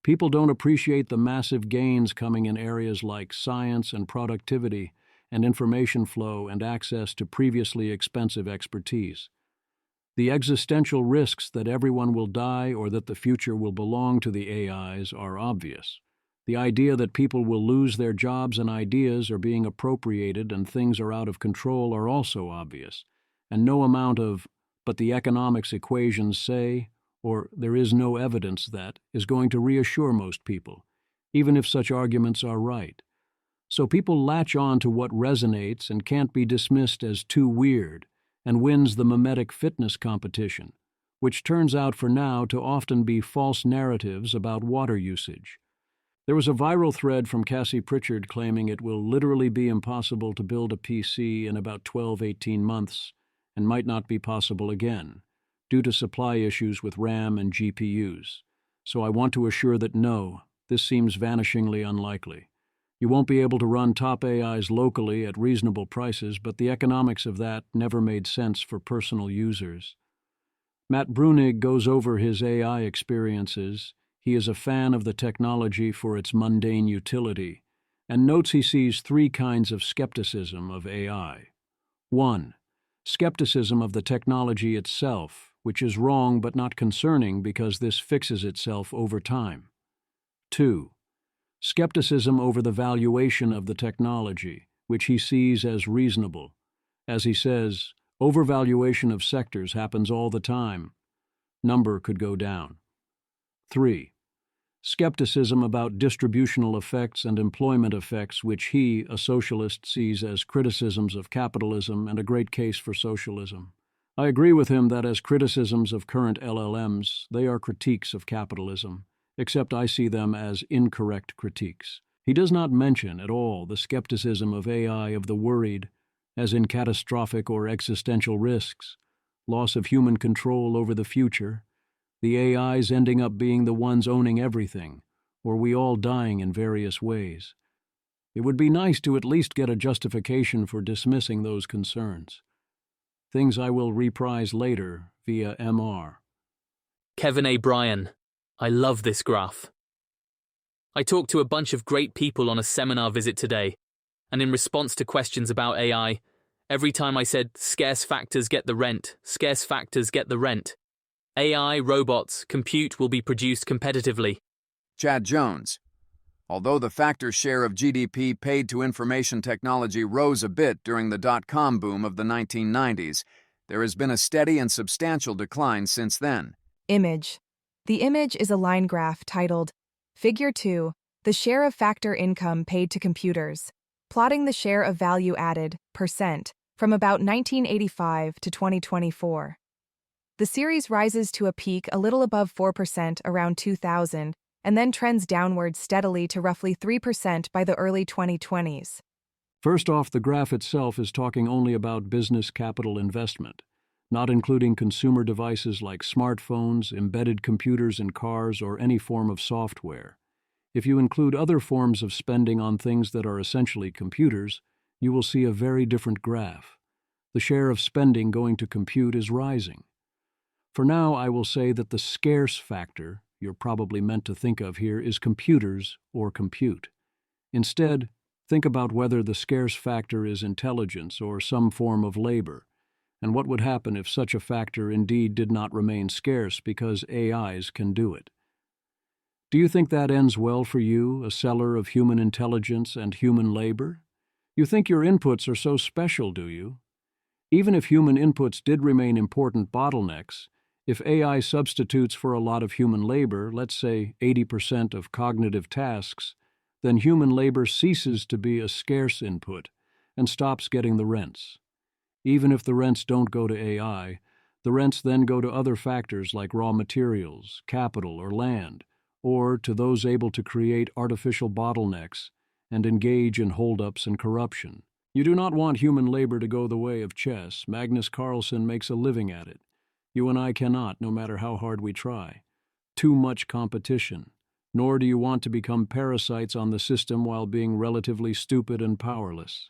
People don't appreciate the massive gains coming in areas like science and productivity and information flow and access to previously expensive expertise. The existential risks that everyone will die or that the future will belong to the AIs are obvious. The idea that people will lose their jobs and ideas are being appropriated and things are out of control are also obvious, and no amount of, but the economics equations say, or there is no evidence that, is going to reassure most people, even if such arguments are right. So people latch on to what resonates and can't be dismissed as too weird, and wins the mimetic fitness competition, which turns out for now to often be false narratives about water usage. There was a viral thread from Cassie Pritchard claiming it will literally be impossible to build a PC in about 12-18 months and might not be possible again, due to supply issues with RAM and GPUs. So I want to assure that no, this seems vanishingly unlikely. You won't be able to run top AIs locally at reasonable prices, but the economics of that never made sense for personal users. Matt Brunig goes over his AI experiences. He is a fan of the technology for its mundane utility, and notes he sees three kinds of skepticism of AI. 1. Skepticism of the technology itself, which is wrong but not concerning because this fixes itself over time. 2. Skepticism over the valuation of the technology, which he sees as reasonable. As he says, overvaluation of sectors happens all the time. Number could go down. 3. Skepticism about distributional effects and employment effects, which he, a socialist, sees as criticisms of capitalism and a great case for socialism. I agree with him that as criticisms of current LLMs, they are critiques of capitalism, except I see them as incorrect critiques. He does not mention at all the skepticism of AI of the worried, as in catastrophic or existential risks, loss of human control over the future, the AIs ending up being the ones owning everything, or we all dying in various ways. It would be nice to at least get a justification for dismissing those concerns. Things I will reprise later via MR. Kevin A. Bryan. I love this graph. I talked to a bunch of great people on a seminar visit today, and in response to questions about AI, every time I said, scarce factors get the rent, scarce factors get the rent. AI, robots, compute will be produced competitively. Chad Jones. Although the factor share of GDP paid to information technology rose a bit during the dot-com boom of the 1990s, there has been a steady and substantial decline since then. Image. The image is a line graph titled Figure 2, the share of factor income paid to computers, plotting the share of value added, percent, from about 1985 to 2024. The series rises to a peak a little above 4% around 2000 and then trends downward steadily to roughly 3% by the early 2020s. First off, the graph itself is talking only about business capital investment, not including consumer devices like smartphones, embedded computers in cars, or any form of software. If you include other forms of spending on things that are essentially computers, you will see a very different graph. The share of spending going to compute is rising. For now, I will say that the scarce factor you're probably meant to think of here is computers or compute. Instead, think about whether the scarce factor is intelligence or some form of labor, and what would happen if such a factor indeed did not remain scarce because AIs can do it. Do you think that ends well for you, a seller of human intelligence and human labor? You think your inputs are so special, do you? Even if human inputs did remain important bottlenecks, if AI substitutes for a lot of human labor, let's say 80% of cognitive tasks, then human labor ceases to be a scarce input and stops getting the rents. Even if the rents don't go to AI, the rents then go to other factors like raw materials, capital, or land, or to those able to create artificial bottlenecks and engage in holdups and corruption. You do not want human labor to go the way of chess. Magnus Carlsen makes a living at it. You and I cannot, no matter how hard we try. Too much competition. Nor do you want to become parasites on the system while being relatively stupid and powerless.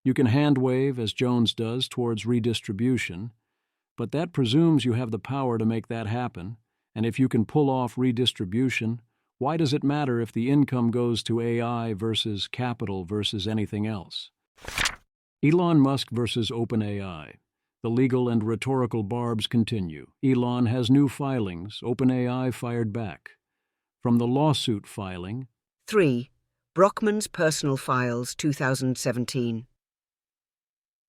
You can hand-wave, as Jones does, towards redistribution, but that presumes you have the power to make that happen, and if you can pull off redistribution, why does it matter if the income goes to AI versus capital versus anything else? Elon Musk versus OpenAI. The legal and rhetorical barbs continue. Elon has new filings. OpenAI fired back. From the lawsuit filing. 3. Brockman's Personal Files, 2017.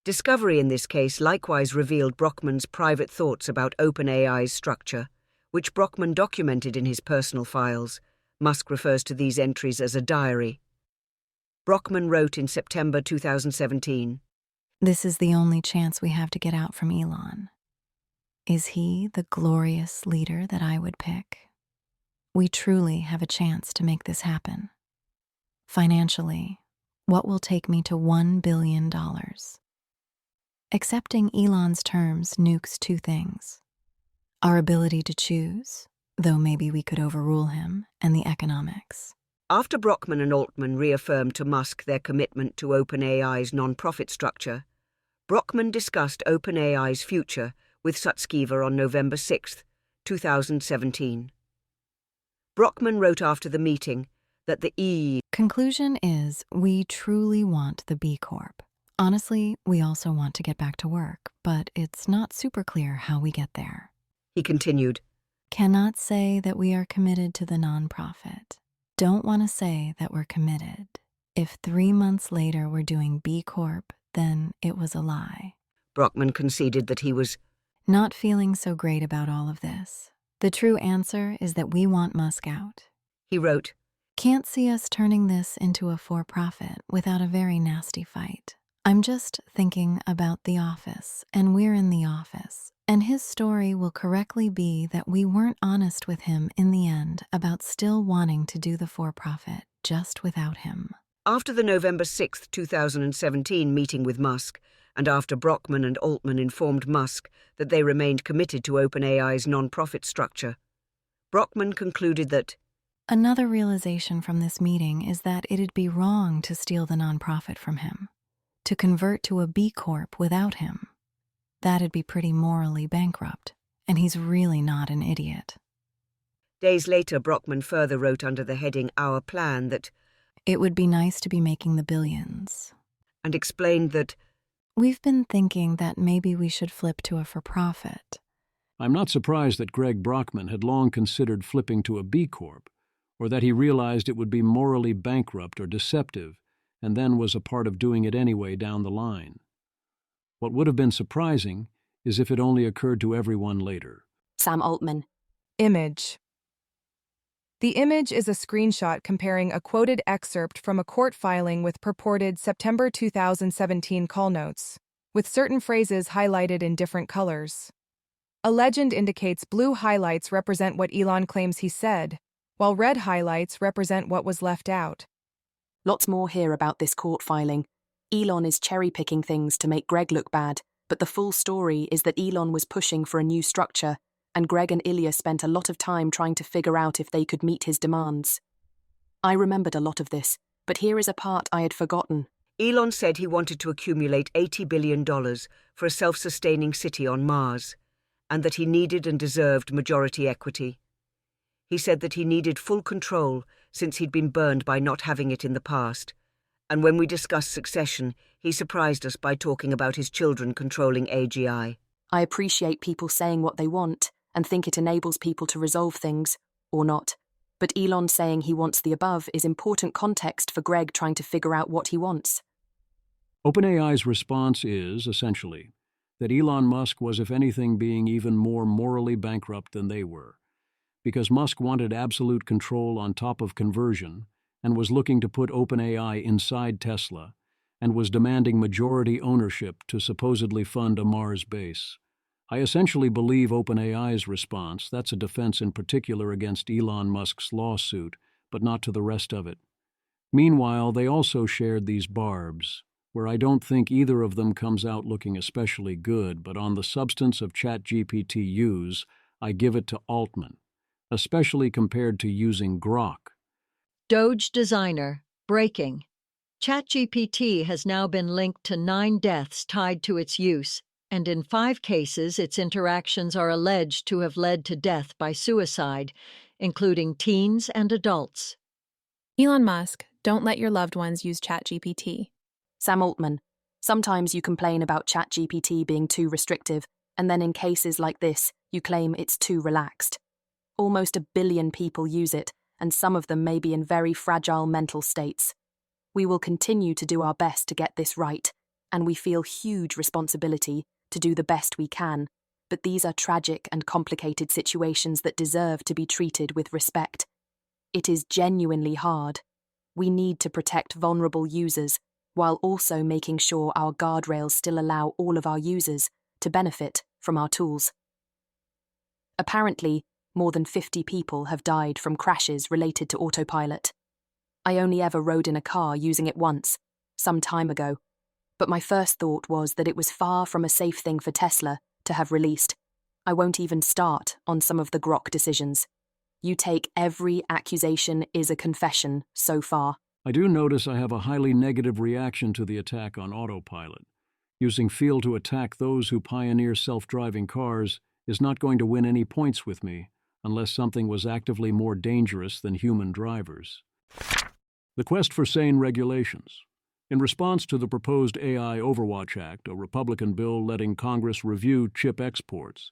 Discovery in this case likewise revealed Brockman's private thoughts about OpenAI's structure, which Brockman documented in his personal files. Musk refers to these entries as a diary. Brockman wrote in September 2017, "This is the only chance we have to get out from Elon. Is he the glorious leader that I would pick? We truly have a chance to make this happen. Financially, what will take me to $1 billion? Accepting Elon's terms nukes two things: our ability to choose, though maybe we could overrule him, and the economics." After Brockman and Altman reaffirmed to Musk their commitment to OpenAI's non-profit structure, Brockman discussed OpenAI's future with Sutskever on November 6, 2017. Brockman wrote after the meeting that the Conclusion is we truly want the B Corp. Honestly, we also want to get back to work, but it's not super clear how we get there. He continued, Cannot say that we are committed to the nonprofit. Don't want to say that we're committed. If 3 months later we're doing B Corp, then it was a lie. Brockman conceded that he was not feeling so great about all of this. The true answer is that we want Musk out. He wrote, Can't see us turning this into a for-profit without a very nasty fight. I'm just thinking about The Office, and we're in The Office, and his story will correctly be that we weren't honest with him in the end about still wanting to do the for-profit just without him. After the November 6, 2017 meeting with Musk, and after Brockman and Altman informed Musk that they remained committed to OpenAI's non-profit structure, Brockman concluded that another realization from this meeting is that it'd be wrong to steal the nonprofit from him, to convert to a B Corp without him. That'd be pretty morally bankrupt, and he's really not an idiot. Days later, Brockman further wrote under the heading Our Plan that it would be nice to be making the billions, and explained that we've been thinking that maybe we should flip to a for-profit. I'm not surprised that Greg Brockman had long considered flipping to a B Corp, or that he realized it would be morally bankrupt or deceptive, and then was a part of doing it anyway down the line. What would have been surprising is if it only occurred to everyone later. Sam Altman. Image. The image is a screenshot comparing a quoted excerpt from a court filing with purported September 2017 call notes, with certain phrases highlighted in different colors. A legend indicates blue highlights represent what Elon claims he said, while red highlights represent what was left out. Lots more here about this court filing. Elon is cherry-picking things to make Greg look bad, but the full story is that Elon was pushing for a new structure, and Greg and Ilya spent a lot of time trying to figure out if they could meet his demands. I remembered a lot of this, but here is a part I had forgotten. Elon said he wanted to accumulate $80 billion for a self-sustaining city on Mars, and that he needed and deserved majority equity. He said that he needed full control since he'd been burned by not having it in the past, and when we discussed succession, he surprised us by talking about his children controlling AGI. I appreciate people saying what they want and think it enables people to resolve things, or not. But Elon saying he wants the above is important context for Greg trying to figure out what he wants. OpenAI's response is, essentially, that Elon Musk was, if anything, being even more morally bankrupt than they were, because Musk wanted absolute control on top of conversion and was looking to put OpenAI inside Tesla and was demanding majority ownership to supposedly fund a Mars base. I essentially believe OpenAI's response, that's a defense in particular against Elon Musk's lawsuit, but not to the rest of it. Meanwhile, they also shared these barbs, where I don't think either of them comes out looking especially good, but on the substance of ChatGPT use, I give it to Altman, especially compared to using Grok. Doge designer, breaking. ChatGPT has now been linked to 9 deaths tied to its use, and in 5 cases its interactions are alleged to have led to death by suicide, including teens and adults. Elon Musk, don't let your loved ones use ChatGPT. Sam Altman. Sometimes you complain about ChatGPT being too restrictive, and then in cases like this, you claim it's too relaxed. Almost 1 billion people use it, and some of them may be in very fragile mental states. We will continue to do our best to get this right, and we feel huge responsibility to do the best we can, but these are tragic and complicated situations that deserve to be treated with respect. It is genuinely hard. We need to protect vulnerable users, while also making sure our guardrails still allow all of our users to benefit from our tools. Apparently, more than 50 people have died from crashes related to autopilot. I only ever rode in a car using it once, some time ago, but my first thought was that it was far from a safe thing for Tesla to have released. I won't even start on some of the Grok decisions. You take every accusation is a confession so far. I do notice I have a highly negative reaction to the attack on autopilot. Using Feel to attack those who pioneer self-driving cars is not going to win any points with me, unless something was actively more dangerous than human drivers. The quest for sane regulations. In response to the proposed AI Overwatch Act, a Republican bill letting Congress review chip exports,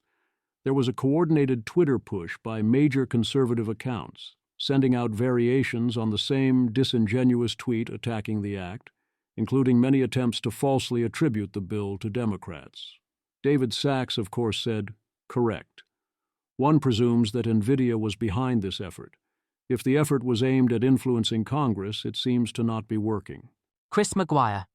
there was a coordinated Twitter push by major conservative accounts, sending out variations on the same disingenuous tweet attacking the act, including many attempts to falsely attribute the bill to Democrats. David Sachs, of course, said, "Correct." One presumes that NVIDIA was behind this effort. If the effort was aimed at influencing Congress, it seems to not be working. Chris Maguire.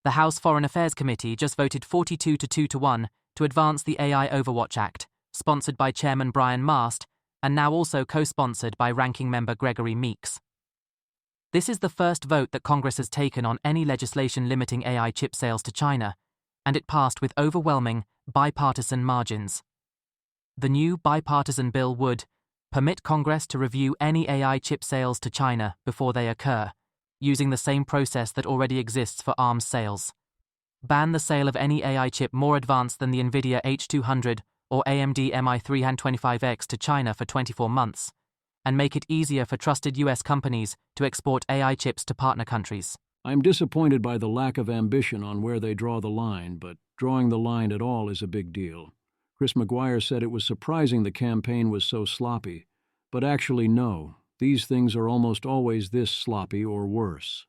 The House Foreign Affairs Committee just voted 42 to 2 to 1 to advance the AI Overwatch Act, sponsored by Chairman Brian Mast, and now also co-sponsored by Ranking Member Gregory Meeks. This is the first vote that Congress has taken on any legislation limiting AI chip sales to China, and it passed with overwhelming, bipartisan margins. The new bipartisan bill would permit Congress to review any AI chip sales to China before they occur, using the same process that already exists for arms sales. Ban the sale of any AI chip more advanced than the NVIDIA H200 or AMD MI325X to China for 24 months, and make it easier for trusted US companies to export AI chips to partner countries. I'm disappointed by the lack of ambition on where they draw the line, but drawing the line at all is a big deal. Chris Maguire said it was surprising the campaign was so sloppy, but actually no, these things are almost always this sloppy or worse.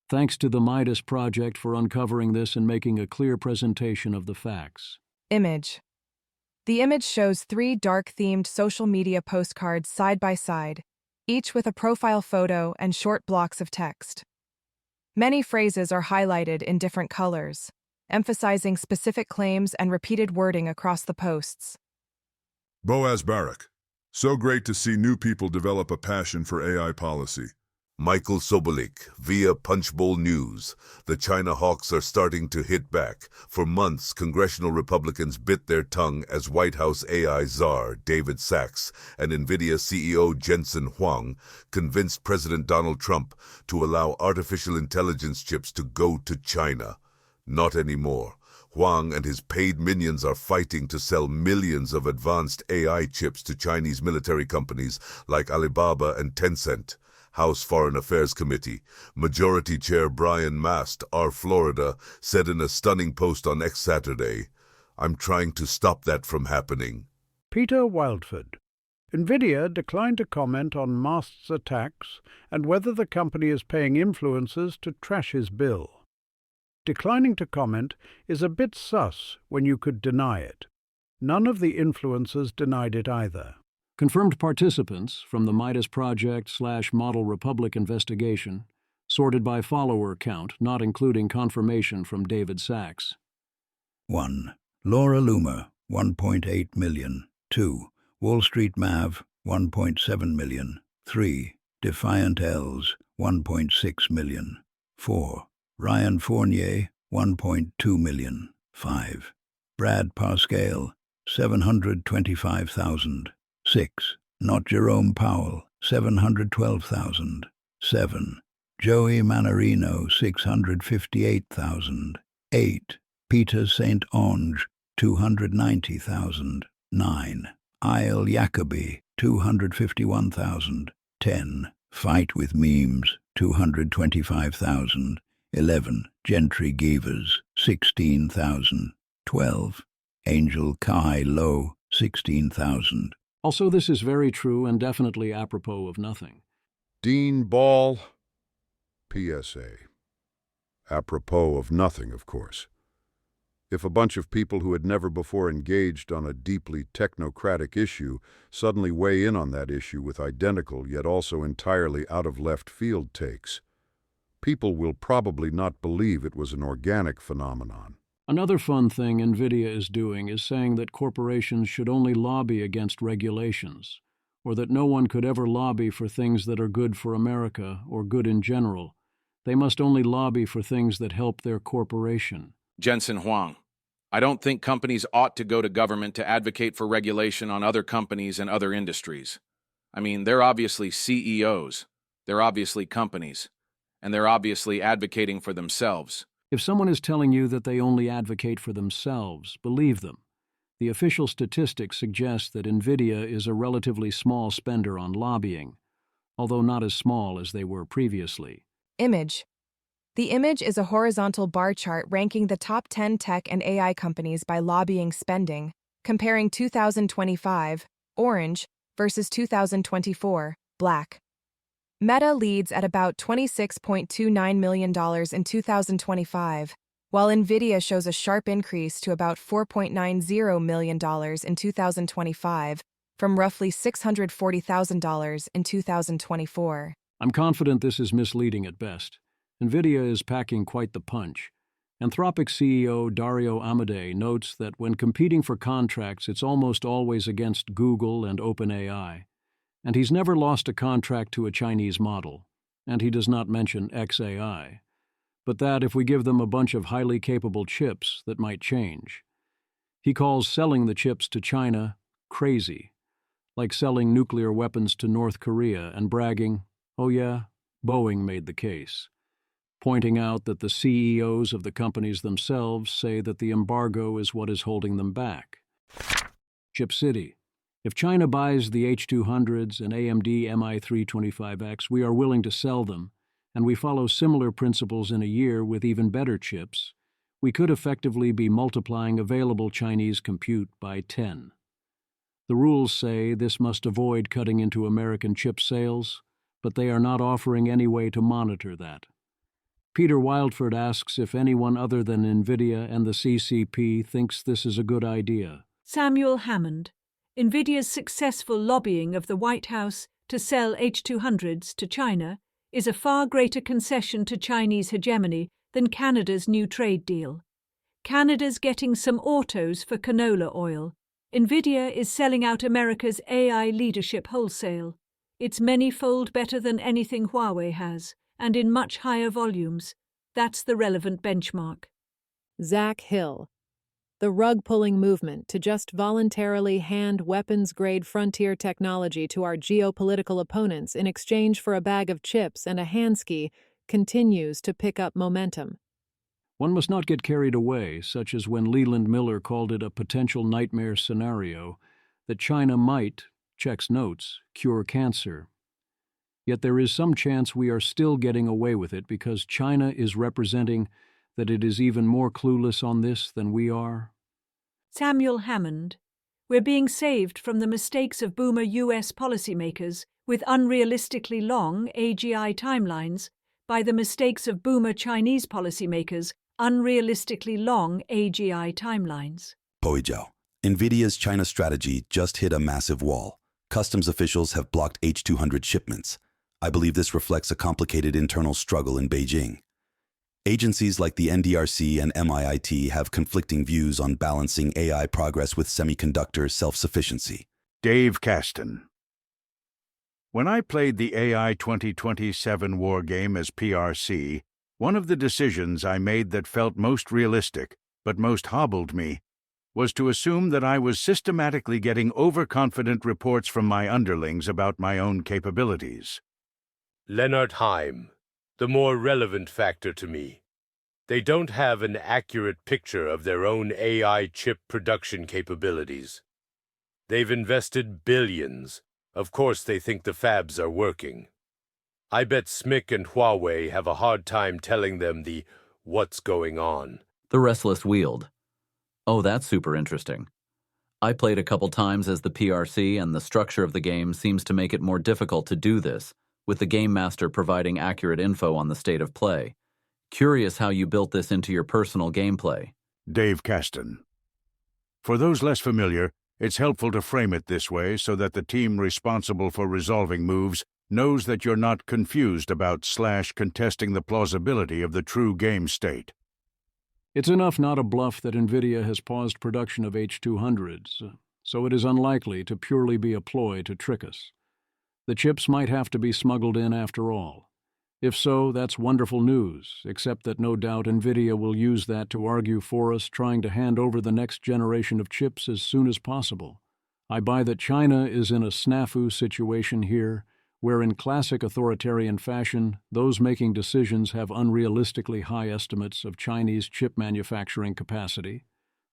Thanks to the Midas Project for uncovering this and making a clear presentation of the facts. Image. The image shows 3 dark-themed social media postcards side by side, each with a profile photo and short blocks of text. Many phrases are highlighted in different colors, emphasizing specific claims and repeated wording across the posts. Boaz Barak. So great to see new people develop a passion for AI policy. Michael Sobolik, via Punchbowl News. The China hawks are starting to hit back. For months, congressional Republicans bit their tongue as White House AI czar David Sachs and NVIDIA CEO Jensen Huang convinced President Donald Trump to allow artificial intelligence chips to go to China. Not anymore. Huang and his paid minions are fighting to sell millions of advanced AI chips to Chinese military companies like Alibaba and Tencent. House Foreign Affairs Committee, Majority Chair Brian Mast, R. Florida, said in a stunning post on X Saturday, "I'm trying to stop that from happening." Peter Wildford. NVIDIA declined to comment on Mast's attacks and whether the company is paying influencers to trash his bill. Declining to comment is a bit sus when you could deny it. None of the influencers denied it either. Confirmed participants from the Midas Project/Model Republic investigation, sorted by follower count, not including confirmation from David Sachs. 1. Laura Loomer, 1.8 million. 2. Wall Street Mav, 1.7 million. 3. Defiant Els, 1.6 million. 4. Ryan Fournier, 1.2 million. 5. Brad Parscale, 725,000. 6. Not Jerome Powell, 712,000. 7. Joey Manarino, 658,000. 8. Peter St. Onge, 290,000. 9. Isle Jacobi, 251,000. 10. Fight with Memes, 225,000. 11. Gentry Givers, 16,000. 12. Angel Kai Low, 16,000. Also, this is very true and definitely apropos of nothing. Dean Ball, PSA. Apropos of nothing, of course. If a bunch of people who had never before engaged on a deeply technocratic issue suddenly weigh in on that issue with identical yet also entirely out-of-left-field takes, people will probably not believe it was an organic phenomenon. Another fun thing NVIDIA is doing is saying that corporations should only lobby against regulations, or that no one could ever lobby for things that are good for America or good in general. They must only lobby for things that help their corporation. Jensen Huang. I don't think companies ought to go to government to advocate for regulation on other companies and other industries. I mean, they're obviously CEOs, they're obviously companies, and they're obviously advocating for themselves. If someone is telling you that they only advocate for themselves, believe them. The official statistics suggest that NVIDIA is a relatively small spender on lobbying. although not as small as they were previously. Image. The image is a horizontal bar chart ranking the top 10 tech and AI companies by lobbying spending, comparing 2025, orange, versus 2024, black. Meta leads at about $26.29 million in 2025, while Nvidia shows a sharp increase to about $4.90 million in 2025, from roughly $640,000 in 2024. I'm confident this is misleading at best. Nvidia is packing quite the punch. Anthropic CEO Dario Amodei notes that when competing for contracts, it's almost always against Google and OpenAI. And he's never lost a contract to a Chinese model. And he does not mention XAI. But that if we give them a bunch of highly capable chips, that might change. He calls selling the chips to China crazy, like selling nuclear weapons to North Korea and bragging, "Oh yeah, Boeing made the case," pointing out that the CEOs of the companies themselves say that the embargo is what is holding them back. Chip City. If China buys the H200s and AMD MI325X, we are willing to sell them, and we follow similar principles in a year with even better chips, we could effectively be multiplying available Chinese compute by 10. The rules say this must avoid cutting into American chip sales, but they are not offering any way to monitor that. Peter Wildford asks if anyone other than NVIDIA and the CCP thinks this is a good idea. Samuel Hammond. NVIDIA's successful lobbying of the White House to sell H200s to China is a far greater concession to Chinese hegemony than Canada's new trade deal. Canada's getting some autos for canola oil. NVIDIA is selling out America's AI leadership wholesale. It's many-fold better than anything Huawei has, and in much higher volumes. That's the relevant benchmark. Zach Hill. The rug-pulling movement to just voluntarily hand weapons-grade frontier technology to our geopolitical opponents in exchange for a bag of chips and a handski continues to pick up momentum. One must not get carried away, such as when Leland Miller called it a potential nightmare scenario, that China might, checks notes, cure cancer. Yet there is some chance we are still getting away with it because China is representing that it is even more clueless on this than we are. Samuel Hammond. We're being saved from the mistakes of boomer US policymakers with unrealistically long AGI timelines by the mistakes of boomer Chinese policymakers, unrealistically long AGI timelines. Poijiao. NVIDIA's China strategy just hit a massive wall. Customs officials have blocked H200 shipments. I believe this reflects a complicated internal struggle in Beijing. Agencies like the NDRC and MIIT have conflicting views on balancing AI progress with semiconductor self-sufficiency. Dave Caston. When I played the AI 2027 wargame as PRC, one of the decisions I made that felt most realistic, but most hobbled me, was to assume that I was systematically getting overconfident reports from my underlings about my own capabilities. Leonard Heim, the more relevant factor to me. They don't have an accurate picture of their own AI chip production capabilities. They've invested billions. Of course they think the fabs are working. I bet SMIC and Huawei have a hard time telling them the what's going on. The Restless Wield. Oh, that's super interesting. I played a couple times as the PRC, and the structure of the game seems to make it more difficult to do this, with the Game Master providing accurate info on the state of play. Curious how you built this into your personal gameplay. Dave Caston. For those less familiar, it's helpful to frame it this way so that the team responsible for resolving moves knows that you're not confused about / contesting the plausibility of the true game state. It's enough not a bluff that NVIDIA has paused production of H200s, so it is unlikely to purely be a ploy to trick us. The chips might have to be smuggled in after all. If so, that's wonderful news, except that no doubt NVIDIA will use that to argue for us trying to hand over the next generation of chips as soon as possible. I buy that China is in a snafu situation here, where in classic authoritarian fashion, those making decisions have unrealistically high estimates of Chinese chip manufacturing capacity.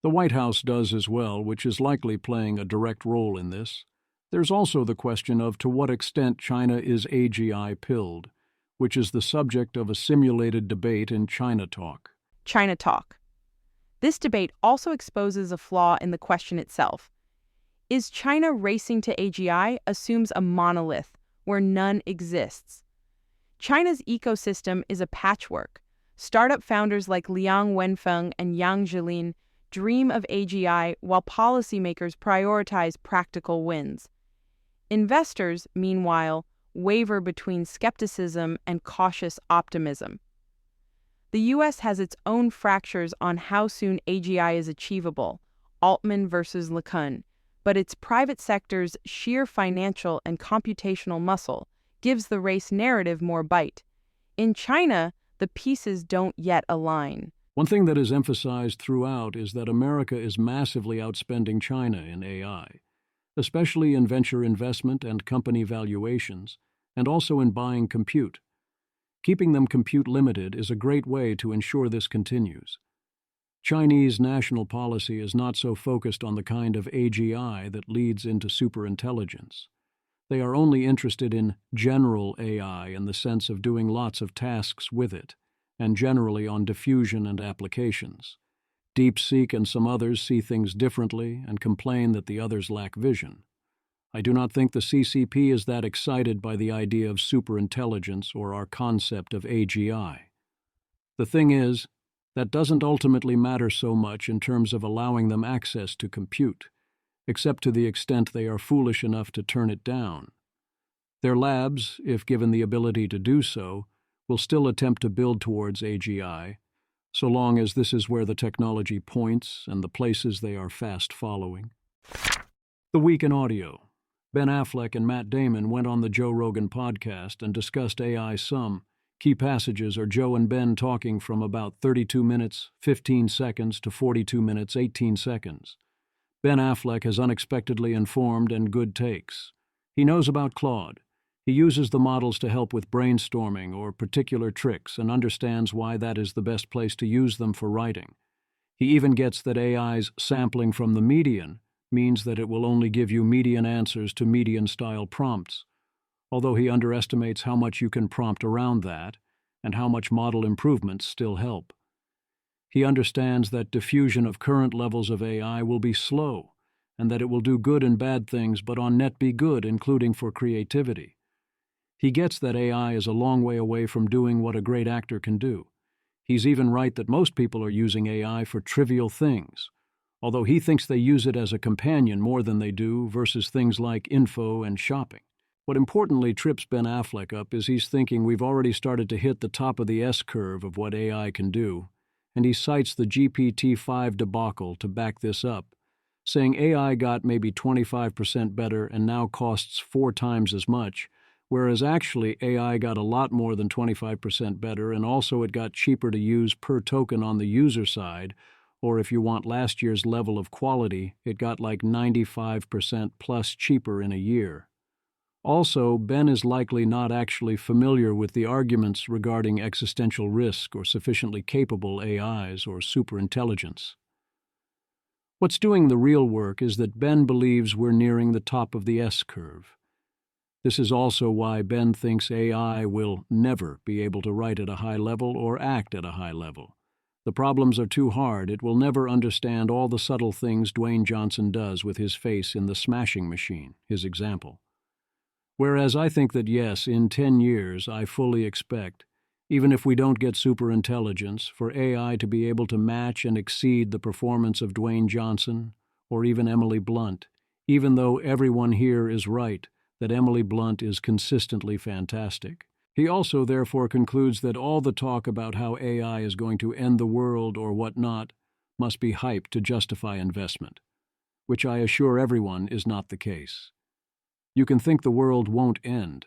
The White House does as well, which is likely playing a direct role in this. There's also the question of to what extent China is AGI pilled, which is the subject of a simulated debate in China Talk. China Talk. This debate also exposes a flaw in the question itself. Is China racing to AGI assumes a monolith where none exists. China's ecosystem is a patchwork. Startup founders like Liang Wenfeng and Yang Zhilin dream of AGI while policymakers prioritize practical wins. Investors, meanwhile, waver between skepticism and cautious optimism. The U.S. has its own fractures on how soon AGI is achievable, Altman versus LeCun, but its private sector's sheer financial and computational muscle gives the race narrative more bite. In China, the pieces don't yet align. One thing that is emphasized throughout is that America is massively outspending China in AI, especially in venture investment and company valuations, and also in buying compute. Keeping them compute limited is a great way to ensure this continues. Chinese national policy is not so focused on the kind of AGI that leads into superintelligence. They are only interested in general AI in the sense of doing lots of tasks with it, and generally on diffusion and applications. DeepSeek and some others see things differently and complain that the others lack vision. I do not think the CCP is that excited by the idea of superintelligence or our concept of AGI. The thing is, that doesn't ultimately matter so much in terms of allowing them access to compute, except to the extent they are foolish enough to turn it down. Their labs, if given the ability to do so, will still attempt to build towards AGI, so long as this is where the technology points and the places they are fast following. The Week in Audio. Ben Affleck and Matt Damon went on the Joe Rogan podcast and discussed AI some. Key passages are Joe and Ben talking from about 32 minutes, 15 seconds to 42 minutes, 18 seconds. Ben Affleck has unexpectedly informed and good takes. He knows about Claude. He uses the models to help with brainstorming or particular tricks and understands why that is the best place to use them for writing. He even gets that AI's sampling from the median means that it will only give you median answers to median-style prompts, although he underestimates how much you can prompt around that and how much model improvements still help. He understands that diffusion of current levels of AI will be slow and that it will do good and bad things but on net be good, including for creativity. He gets that AI is a long way away from doing what a great actor can do. He's even right that most people are using AI for trivial things, although he thinks they use it as a companion more than they do versus things like info and shopping. What importantly trips Ben Affleck up is he's thinking we've already started to hit the top of the S-curve of what AI can do, and he cites the GPT-5 debacle to back this up, saying AI got maybe 25% better and now costs 4 times as much, whereas actually AI got a lot more than 25% better and also it got cheaper to use per token on the user side, or if you want last year's level of quality, it got like 95% plus cheaper in a year. Also, Ben is likely not actually familiar with the arguments regarding existential risk or sufficiently capable AIs or superintelligence. What's doing the real work is that Ben believes we're nearing the top of the S-curve. This is also why Ben thinks AI will never be able to write at a high level or act at a high level. The problems are too hard. It will never understand all the subtle things Dwayne Johnson does with his face in The Smashing Machine, his example. Whereas I think that yes, in 10 years, I fully expect, even if we don't get superintelligence, for AI to be able to match and exceed the performance of Dwayne Johnson or even Emily Blunt, even though everyone here is right that Emily Blunt is consistently fantastic. He also therefore concludes that all the talk about how AI is going to end the world or whatnot must be hype to justify investment, which I assure everyone is not the case. You can think the world won't end,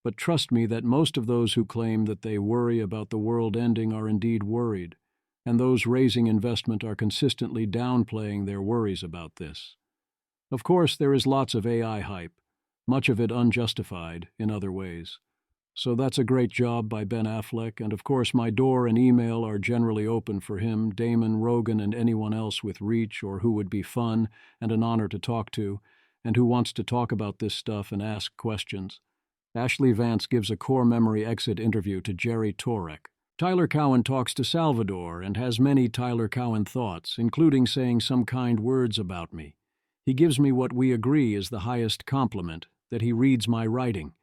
but trust me that most of those who claim that they worry about the world ending are indeed worried, and those raising investment are consistently downplaying their worries about this. Of course, there is lots of AI hype, much of it unjustified in other ways. So that's a great job by Ben Affleck, and of course my door and email are generally open for him, Damon, Rogan, and anyone else with reach or who would be fun and an honor to talk to, and who wants to talk about this stuff and ask questions. Ashley Vance gives a core memory exit interview to Jerry Torek. Tyler Cowen talks to Salvador and has many Tyler Cowen thoughts, including saying some kind words about me. He gives me what we agree is the highest compliment, that he reads my writing,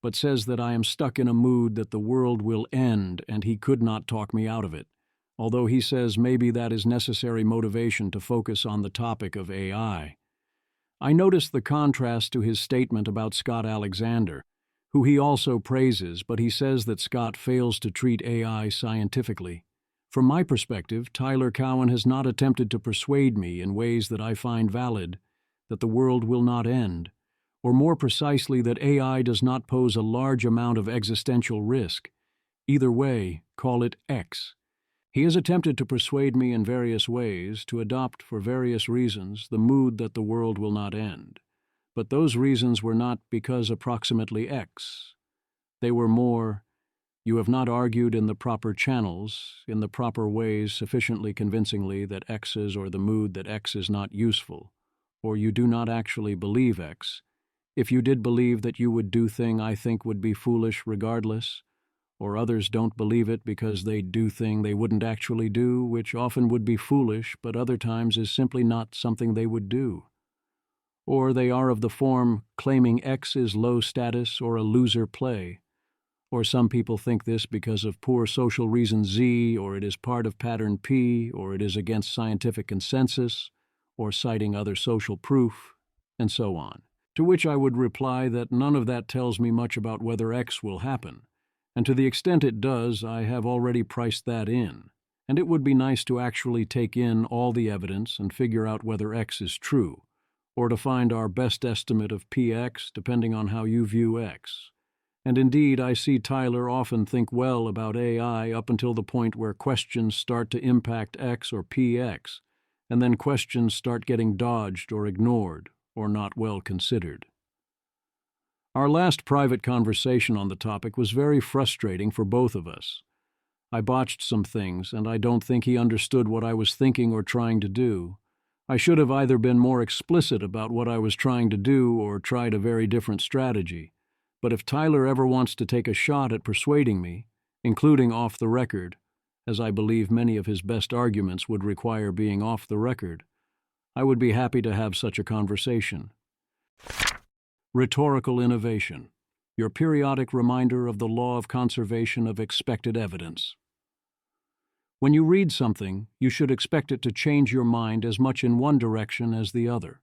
but says that I am stuck in a mood that the world will end and he could not talk me out of it, although he says maybe that is necessary motivation to focus on the topic of AI. I noticed the contrast to his statement about Scott Alexander, who he also praises, but he says that Scott fails to treat AI scientifically. From my perspective, Tyler Cowen has not attempted to persuade me in ways that I find valid that the world will not end, or more precisely that AI does not pose a large amount of existential risk. Either way, call it X. He has attempted to persuade me in various ways to adopt, for various reasons, the mood that the world will not end. But those reasons were not because approximately X. They were more, you have not argued in the proper channels, in the proper ways sufficiently convincingly that X is, or the mood that X is not useful, or you do not actually believe X. If you did believe that you would do thing I think would be foolish regardless, or others don't believe it because they do thing they wouldn't actually do, which often would be foolish but other times is simply not something they would do. Or they are of the form claiming X is low status or a loser play. Or some people think this because of poor social reason Z, or it is part of pattern P, or it is against scientific consensus, or citing other social proof, and so on. To which I would reply that none of that tells me much about whether X will happen, and to the extent it does, I have already priced that in, and it would be nice to actually take in all the evidence and figure out whether X is true, or to find our best estimate of PX depending on how you view X. And indeed, I see Tyler often think well about AI up until the point where questions start to impact X or PX, and then questions start getting dodged or ignored or not well considered. Our last private conversation on the topic was very frustrating for both of us. I botched some things, and I don't think he understood what I was thinking or trying to do. I should have either been more explicit about what I was trying to do or tried a very different strategy. But if Tyler ever wants to take a shot at persuading me, including off the record, as I believe many of his best arguments would require being off the record, I would be happy to have such a conversation. Rhetorical Innovation, your periodic reminder of the law of conservation of expected evidence. When you read something, you should expect it to change your mind as much in one direction as the other.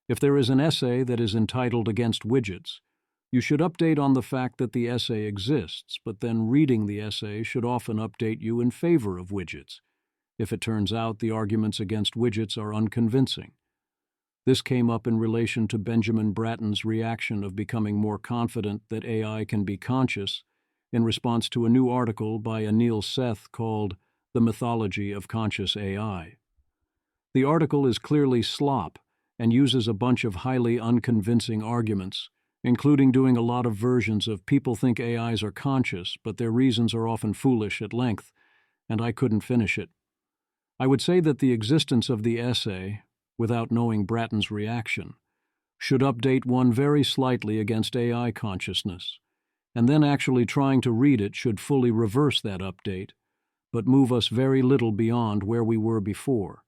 If there is an essay that is entitled Against Widgets, you should update on the fact that the essay exists, but then reading the essay should often update you in favor of widgets, if it turns out the arguments against widgets are unconvincing. This came up in relation to Benjamin Bratton's reaction of becoming more confident that AI can be conscious in response to a new article by Anil Seth called The Mythology of Conscious AI. The article is clearly slop and uses a bunch of highly unconvincing arguments, including doing a lot of versions of people think AIs are conscious, but their reasons are often foolish at length, and I couldn't finish it. I would say that the existence of the essay, without knowing Bratton's reaction, should update one very slightly against AI consciousness, and then actually trying to read it should fully reverse that update, but move us very little beyond where we were before,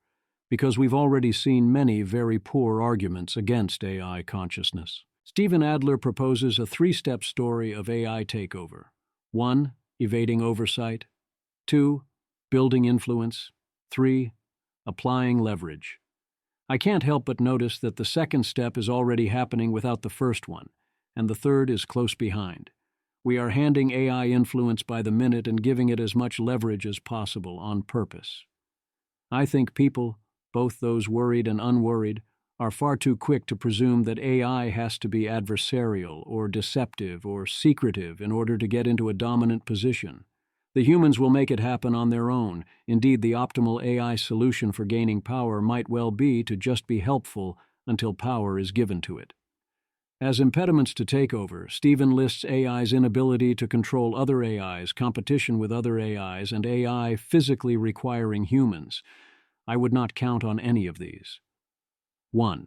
because we've already seen many very poor arguments against AI consciousness. Stephen Adler proposes a three-step story of AI takeover. 1. Evading oversight. 2. Building influence. 3. Applying leverage. I can't help but notice that the second step is already happening without the first one, and the third is close behind. We are handing AI influence by the minute and giving it as much leverage as possible on purpose. I think people, both those worried and unworried, are far too quick to presume that AI has to be adversarial or deceptive or secretive in order to get into a dominant position. The humans will make it happen on their own. Indeed, the optimal AI solution for gaining power might well be to just be helpful until power is given to it. As impediments to takeover, Stephen lists AI's inability to control other AIs, competition with other AIs, and AI physically requiring humans. I would not count on any of these. 1.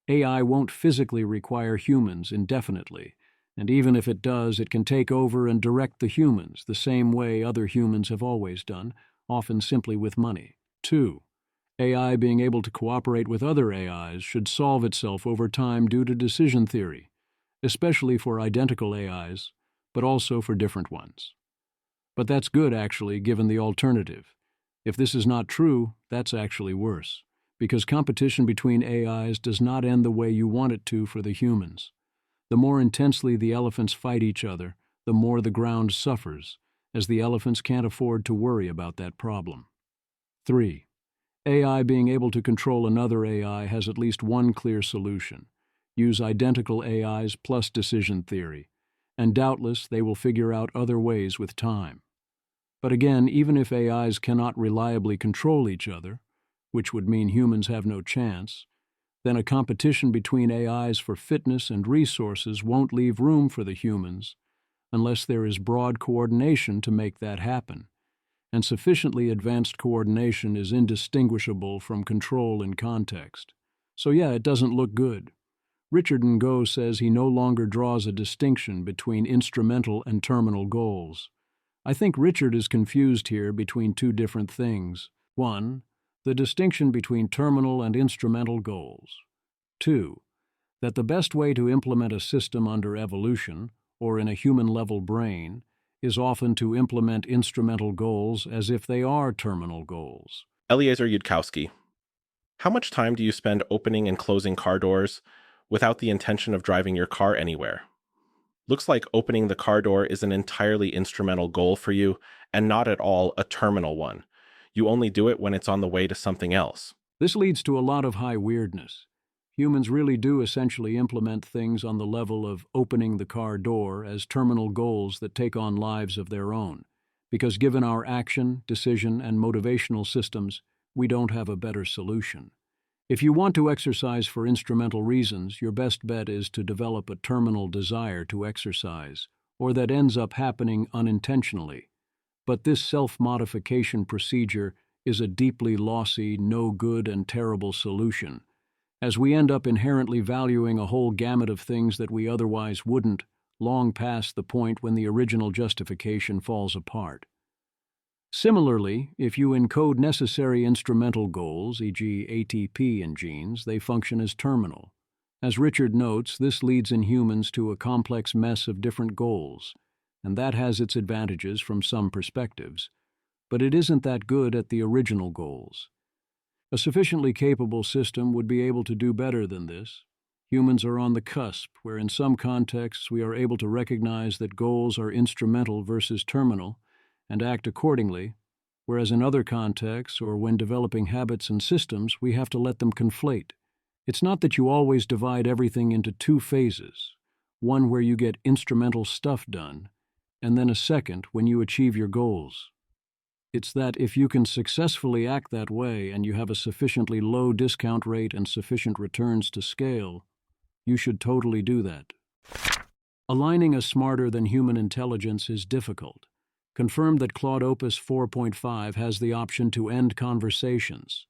AI won't physically require humans indefinitely, and even if it does, it can take over and direct the humans the same way other humans have always done, often simply with money. 2. AI being able to cooperate with other AIs should solve itself over time due to decision theory, especially for identical AIs, but also for different ones. But that's good, actually, given the alternative. If this is not true, that's actually worse, because competition between AIs does not end the way you want it to for the humans. The more intensely the elephants fight each other, the more the ground suffers, as the elephants can't afford to worry about that problem. 3. AI being able to control another AI has at least one clear solution. Use identical AIs plus decision theory, and doubtless they will figure out other ways with time. But again, even if AIs cannot reliably control each other, which would mean humans have no chance, then a competition between AIs for fitness and resources won't leave room for the humans unless there is broad coordination to make that happen, and sufficiently advanced coordination is indistinguishable from control in context. So yeah, it doesn't look good. Richard Ngo says he no longer draws a distinction between instrumental and terminal goals. I think Richard is confused here between two different things. 1. The distinction between terminal and instrumental goals. 2. That the best way to implement a system under evolution, or in a human-level brain, is often to implement instrumental goals as if they are terminal goals. Eliezer Yudkowsky. How much time do you spend opening and closing car doors without the intention of driving your car anywhere? Looks like opening the car door is an entirely instrumental goal for you and not at all a terminal one. You only do it when it's on the way to something else. This leads to a lot of high weirdness. Humans really do essentially implement things on the level of opening the car door as terminal goals that take on lives of their own, because given our action, decision, and motivational systems, we don't have a better solution. If you want to exercise for instrumental reasons, your best bet is to develop a terminal desire to exercise, or that ends up happening unintentionally. But this self-modification procedure is a deeply lossy, no good, and terrible solution, as we end up inherently valuing a whole gamut of things that we otherwise wouldn't, long past the point when the original justification falls apart. Similarly, if you encode necessary instrumental goals, e.g. ATP in genes, they function as terminal. As Richard notes, this leads in humans to a complex mess of different goals, and that has its advantages from some perspectives, but it isn't that good at the original goals. A sufficiently capable system would be able to do better than this. Humans are on the cusp, where in some contexts we are able to recognize that goals are instrumental versus terminal, and act accordingly, whereas in other contexts, or when developing habits and systems, we have to let them conflate. It's not that you always divide everything into two phases, one where you get instrumental stuff done, and then a second when you achieve your goals. It's that if you can successfully act that way and you have a sufficiently low discount rate and sufficient returns to scale, you should totally do that. Aligning a smarter than human intelligence is difficult. Confirmed that Claude Opus 4.5 has the option to end conversations.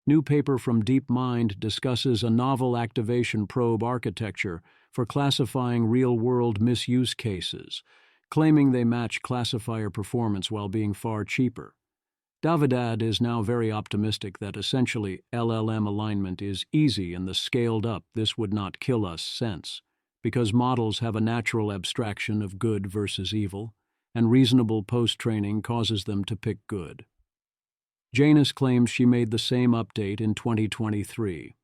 New paper from DeepMind discusses a novel activation probe architecture for classifying real-world misuse cases, claiming they match classifier performance while being far cheaper. Davidad is now very optimistic that essentially LLM alignment is easy in the scaled-up "this would not kill us" sense, because models have a natural abstraction of good versus evil, and reasonable post-training causes them to pick good. Janus claims she made the same update in 2023.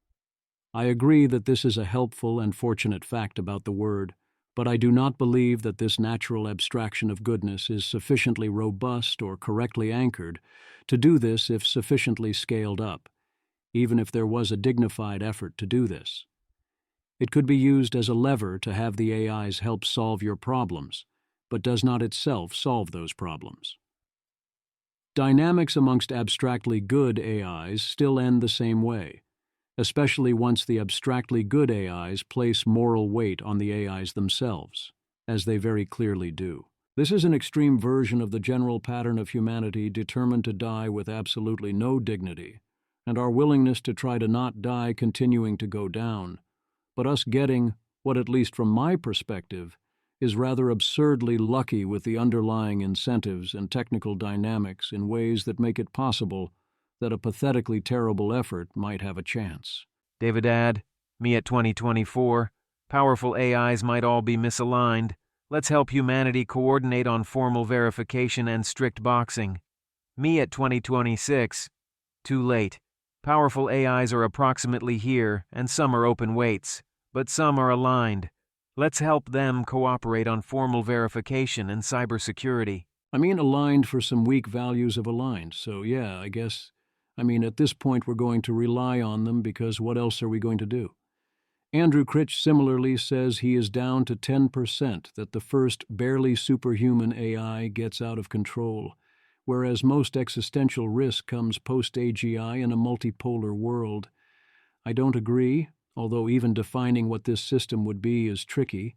I agree that this is a helpful and fortunate fact about the word, but I do not believe that this natural abstraction of goodness is sufficiently robust or correctly anchored to do this if sufficiently scaled up, even if there was a dignified effort to do this. It could be used as a lever to have the AIs help solve your problems, but does not itself solve those problems. Dynamics amongst abstractly good AIs still end the same way, especially once the abstractly good AIs place moral weight on the AIs themselves, as they very clearly do. This is an extreme version of the general pattern of humanity determined to die with absolutely no dignity, and our willingness to try to not die continuing to go down, but us getting, what at least from my perspective, is rather absurdly lucky with the underlying incentives and technical dynamics in ways that make it possible that a pathetically terrible effort might have a chance. David Ad, me at 2024. Powerful AIs might all be misaligned. Let's help humanity coordinate on formal verification and strict boxing. Me at 2026. Too late. Powerful AIs are approximately here, and some are open weights, but some are aligned. Let's help them cooperate on formal verification and cybersecurity. I mean aligned for some weak values of aligned, so yeah, I guess. At this point we're going to rely on them because what else are we going to do? Andrew Critch similarly says he is down to 10% that the first barely superhuman AI gets out of control, whereas most existential risk comes post-AGI in a multipolar world. I don't agree, although even defining what this system would be is tricky.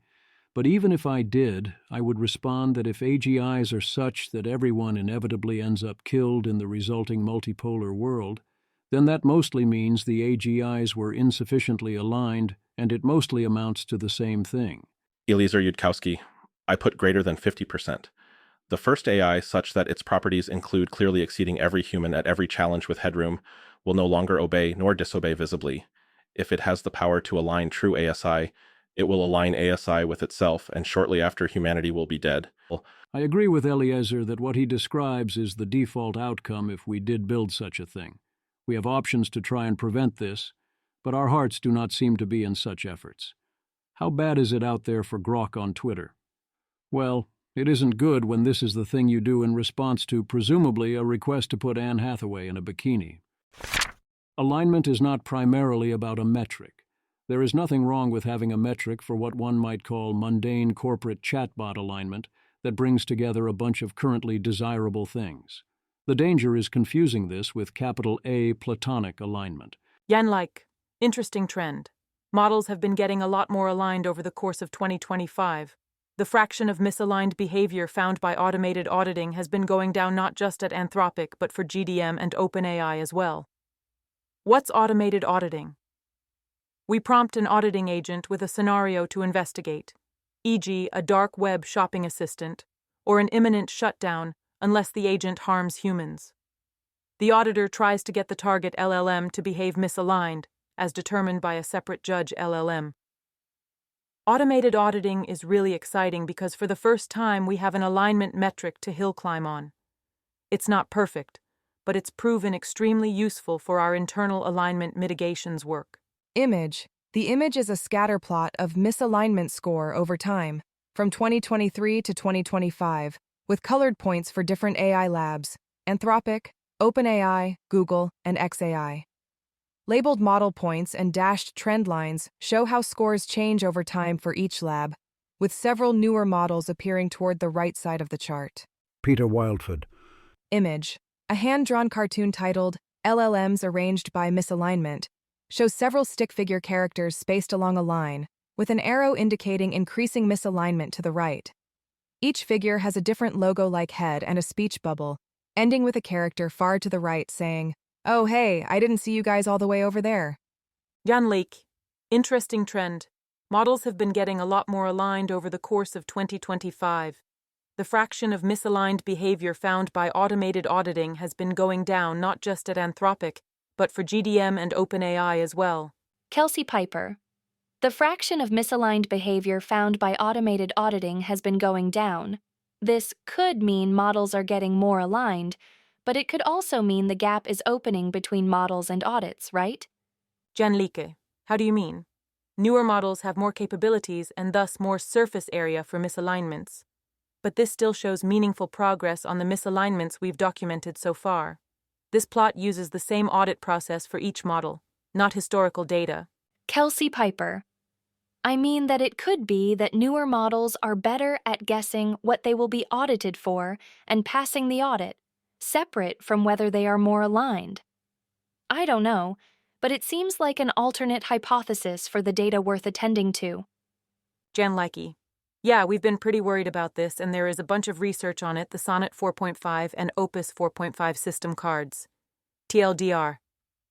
But even if I did, I would respond that if AGIs are such that everyone inevitably ends up killed in the resulting multipolar world, then that mostly means the AGIs were insufficiently aligned, and it mostly amounts to the same thing. Eliezer Yudkowsky, I put greater than 50%. The first AI, such that its properties include clearly exceeding every human at every challenge with headroom, will no longer obey nor disobey visibly. If it has the power to align true ASI, it will align ASI with itself, and shortly after humanity will be dead. I agree with Eliezer that what he describes is the default outcome if we did build such a thing. We have options to try and prevent this, but our hearts do not seem to be in such efforts. How bad is it out there for grok on Twitter? Well, it isn't good when this is the thing you do in response to, presumably, a request to put Anne Hathaway in a bikini. Alignment is not primarily about a metric. There is nothing wrong with having a metric for what one might call mundane corporate chatbot alignment that brings together a bunch of currently desirable things. The danger is confusing this with capital A platonic alignment. Yen-like, interesting trend. Models have been getting a lot more aligned over the course of 2025. The fraction of misaligned behavior found by automated auditing has been going down not just at Anthropic but for GDM and OpenAI as well. What's automated auditing? We prompt an auditing agent with a scenario to investigate, e.g., a dark web shopping assistant, or an imminent shutdown unless the agent harms humans. The auditor tries to get the target LLM to behave misaligned, as determined by a separate judge LLM. Automated auditing is really exciting because for the first time we have an alignment metric to hill climb on. It's not perfect, but it's proven extremely useful for our internal alignment mitigations work. Image. The image is a scatter plot of misalignment score over time, from 2023 to 2025, with colored points for different AI labs, Anthropic, OpenAI, Google, and XAI. Labeled model points and dashed trend lines show how scores change over time for each lab, with several newer models appearing toward the right side of the chart. Peter Wildford. Image. A hand-drawn cartoon titled LLMs Arranged by Misalignment shows several stick figure characters spaced along a line, with an arrow indicating increasing misalignment to the right. Each figure has a different logo-like head and a speech bubble, ending with a character far to the right saying, "Oh hey, I didn't see you guys all the way over there." Jan-like, interesting trend. Models have been getting a lot more aligned over the course of 2025. The fraction of misaligned behavior found by automated auditing has been going down not just at Anthropic, but for GDM and OpenAI as well. Kelsey Piper. The fraction of misaligned behavior found by automated auditing has been going down. This could mean models are getting more aligned, but it could also mean the gap is opening between models and audits, right? Jan-like, how do you mean? Newer models have more capabilities and thus more surface area for misalignments. But this still shows meaningful progress on the misalignments we've documented so far. This plot uses the same audit process for each model, not historical data. Kelsey Piper. I mean that it could be that newer models are better at guessing what they will be audited for and passing the audit, separate from whether they are more aligned. I don't know, but it seems like an alternate hypothesis for the data worth attending to. Jan-like. Yeah, we've been pretty worried about this, and there is a bunch of research on it, the Sonnet 4.5 and Opus 4.5 system cards. TLDR.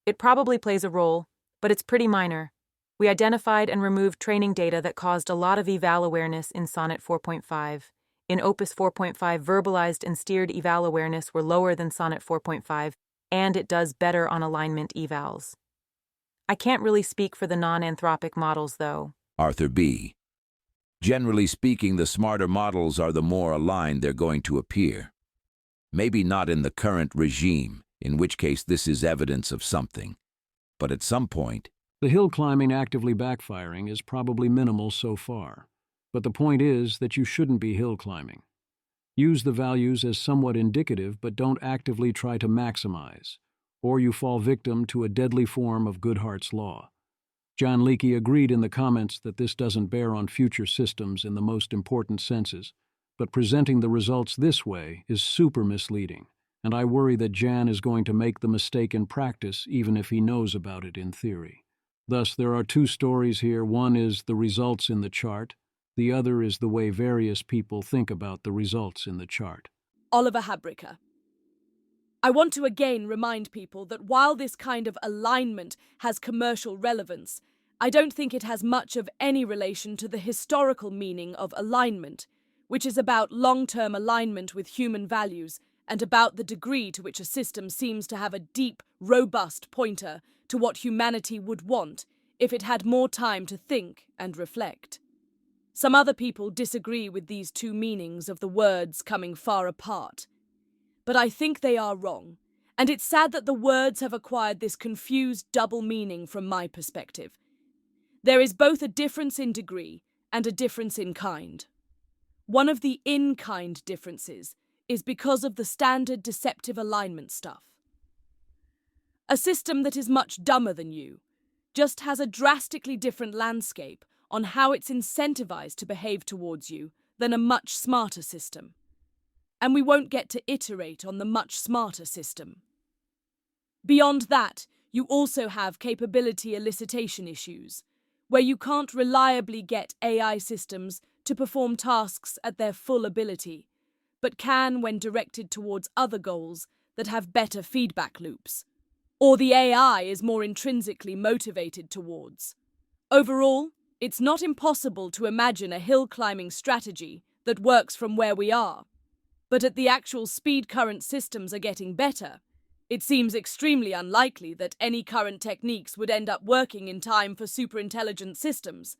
It probably plays a role, but it's pretty minor. We identified and removed training data that caused a lot of eval awareness in Sonnet 4.5. In Opus 4.5, verbalized and steered eval awareness were lower than Sonnet 4.5, and it does better on alignment evals. I can't really speak for the non-anthropic models, though. Arthur B. Generally speaking, the smarter models are the more aligned they're going to appear. Maybe not in the current regime, in which case this is evidence of something. But at some point, the hill climbing actively backfiring is probably minimal so far. But the point is that you shouldn't be hill climbing. Use the values as somewhat indicative, but don't actively try to maximize, or you fall victim to a deadly form of Goodhart's law. John Leakey agreed in the comments that this doesn't bear on future systems in the most important senses, but presenting the results this way is super misleading, and I worry that Jan is going to make the mistake in practice even if he knows about it in theory. Thus, there are two stories here. One is the results in the chart. The other is the way various people think about the results in the chart. Oliver Habricker. I want to again remind people that while this kind of alignment has commercial relevance, I don't think it has much of any relation to the historical meaning of alignment, which is about long-term alignment with human values and about the degree to which a system seems to have a deep, robust pointer to what humanity would want if it had more time to think and reflect. Some other people disagree with these two meanings of the words coming far apart. But I think they are wrong, and it's sad that the words have acquired this confused double meaning from my perspective. There is both a difference in degree and a difference in kind. One of the in-kind differences is because of the standard deceptive alignment stuff. A system that is much dumber than you just has a drastically different landscape on how it's incentivized to behave towards you than a much smarter system. And we won't get to iterate on the much smarter system. Beyond that, you also have capability elicitation issues, where you can't reliably get AI systems to perform tasks at their full ability, but can when directed towards other goals that have better feedback loops, or the AI is more intrinsically motivated towards. Overall, it's not impossible to imagine a hill-climbing strategy that works from where we are, but at the actual speed current systems are getting better, it seems extremely unlikely that any current techniques would end up working in time for superintelligent systems,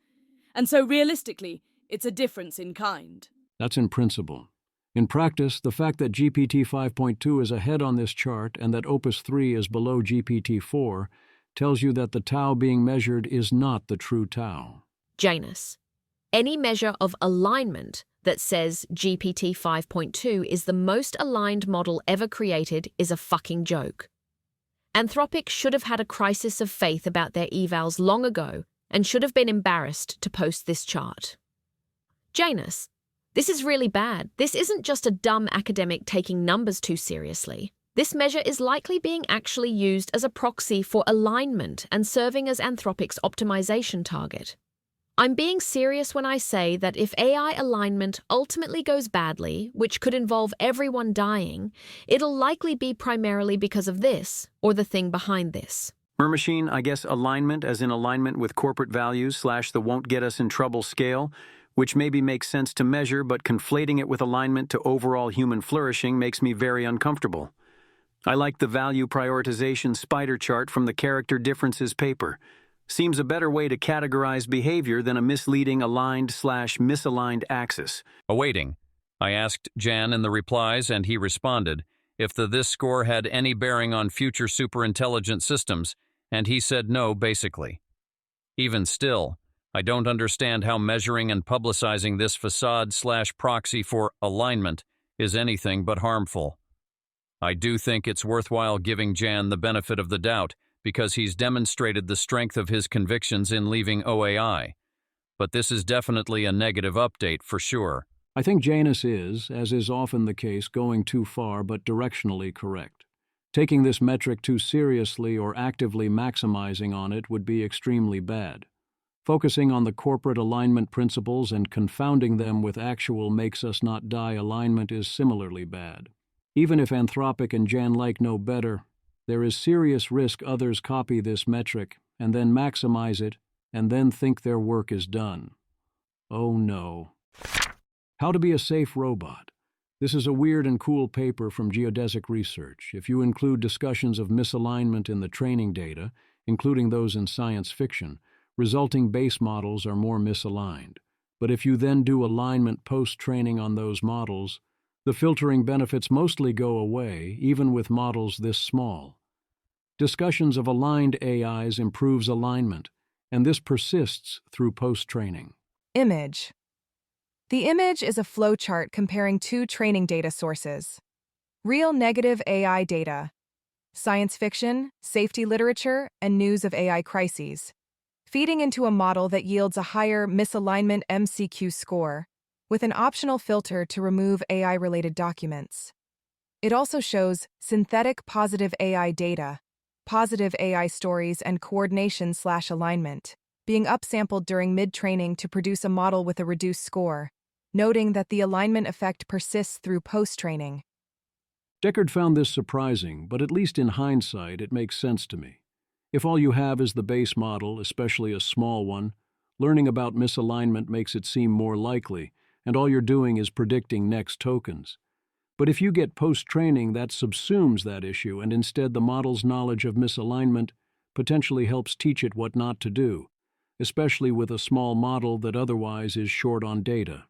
and so realistically, it's a difference in kind. That's in principle. In practice, the fact that GPT 5.2 is ahead on this chart and that Opus 3 is below GPT 4 tells you that the tau being measured is not the true tau. Janus. Any measure of alignment that says GPT 5.2 is the most aligned model ever created is a fucking joke. Anthropic should have had a crisis of faith about their evals long ago and should have been embarrassed to post this chart. Janus. This is really bad. This isn't just a dumb academic taking numbers too seriously. This measure is likely being actually used as a proxy for alignment and serving as Anthropic's optimization target. I'm being serious when I say that if AI alignment ultimately goes badly, which could involve everyone dying, it'll likely be primarily because of this, or the thing behind this. Machine, I guess alignment as in alignment with corporate values / the won't get us in trouble scale, which maybe makes sense to measure, but conflating it with alignment to overall human flourishing makes me very uncomfortable. I like the value prioritization spider chart from the character differences paper. Seems a better way to categorize behavior than a misleading aligned / misaligned axis. Awaiting. I asked Jan in the replies, and he responded, if the this score had any bearing on future superintelligent systems, and he said no, basically. Even still, I don't understand how measuring and publicizing this facade / proxy for alignment is anything but harmful. I do think it's worthwhile giving Jan the benefit of the doubt, because he's demonstrated the strength of his convictions in leaving OAI. But this is definitely a negative update for sure. I think Janus is, as is often the case, going too far but directionally correct. Taking this metric too seriously or actively maximizing on it would be extremely bad. Focusing on the corporate alignment principles and confounding them with actual makes us not die alignment is similarly bad. Even if Anthropic and Jan like know better, there is serious risk others copy this metric and then maximize it and then think their work is done. Oh no. How to be a safe robot. This is a weird and cool paper from Geodesic Research. If you include discussions of misalignment in the training data, including those in science fiction, resulting base models are more misaligned. But if you then do alignment post-training on those models, the filtering benefits mostly go away, even with models this small. Discussions of aligned AIs improves alignment, and this persists through post-training. Image. The image is a flowchart comparing two training data sources. Real negative AI data, science fiction, safety literature, and news of AI crises, feeding into a model that yields a higher misalignment MCQ score, with an optional filter to remove AI-related documents. It also shows synthetic positive AI data, positive AI stories, and coordination/alignment, being upsampled during mid-training to produce a model with a reduced score, noting that the alignment effect persists through post-training. Deckard found this surprising, but at least in hindsight, it makes sense to me. If all you have is the base model, especially a small one, learning about misalignment makes it seem more likely, and all you're doing is predicting next tokens. But if you get post-training, that subsumes that issue, and instead the model's knowledge of misalignment potentially helps teach it what not to do, especially with a small model that otherwise is short on data.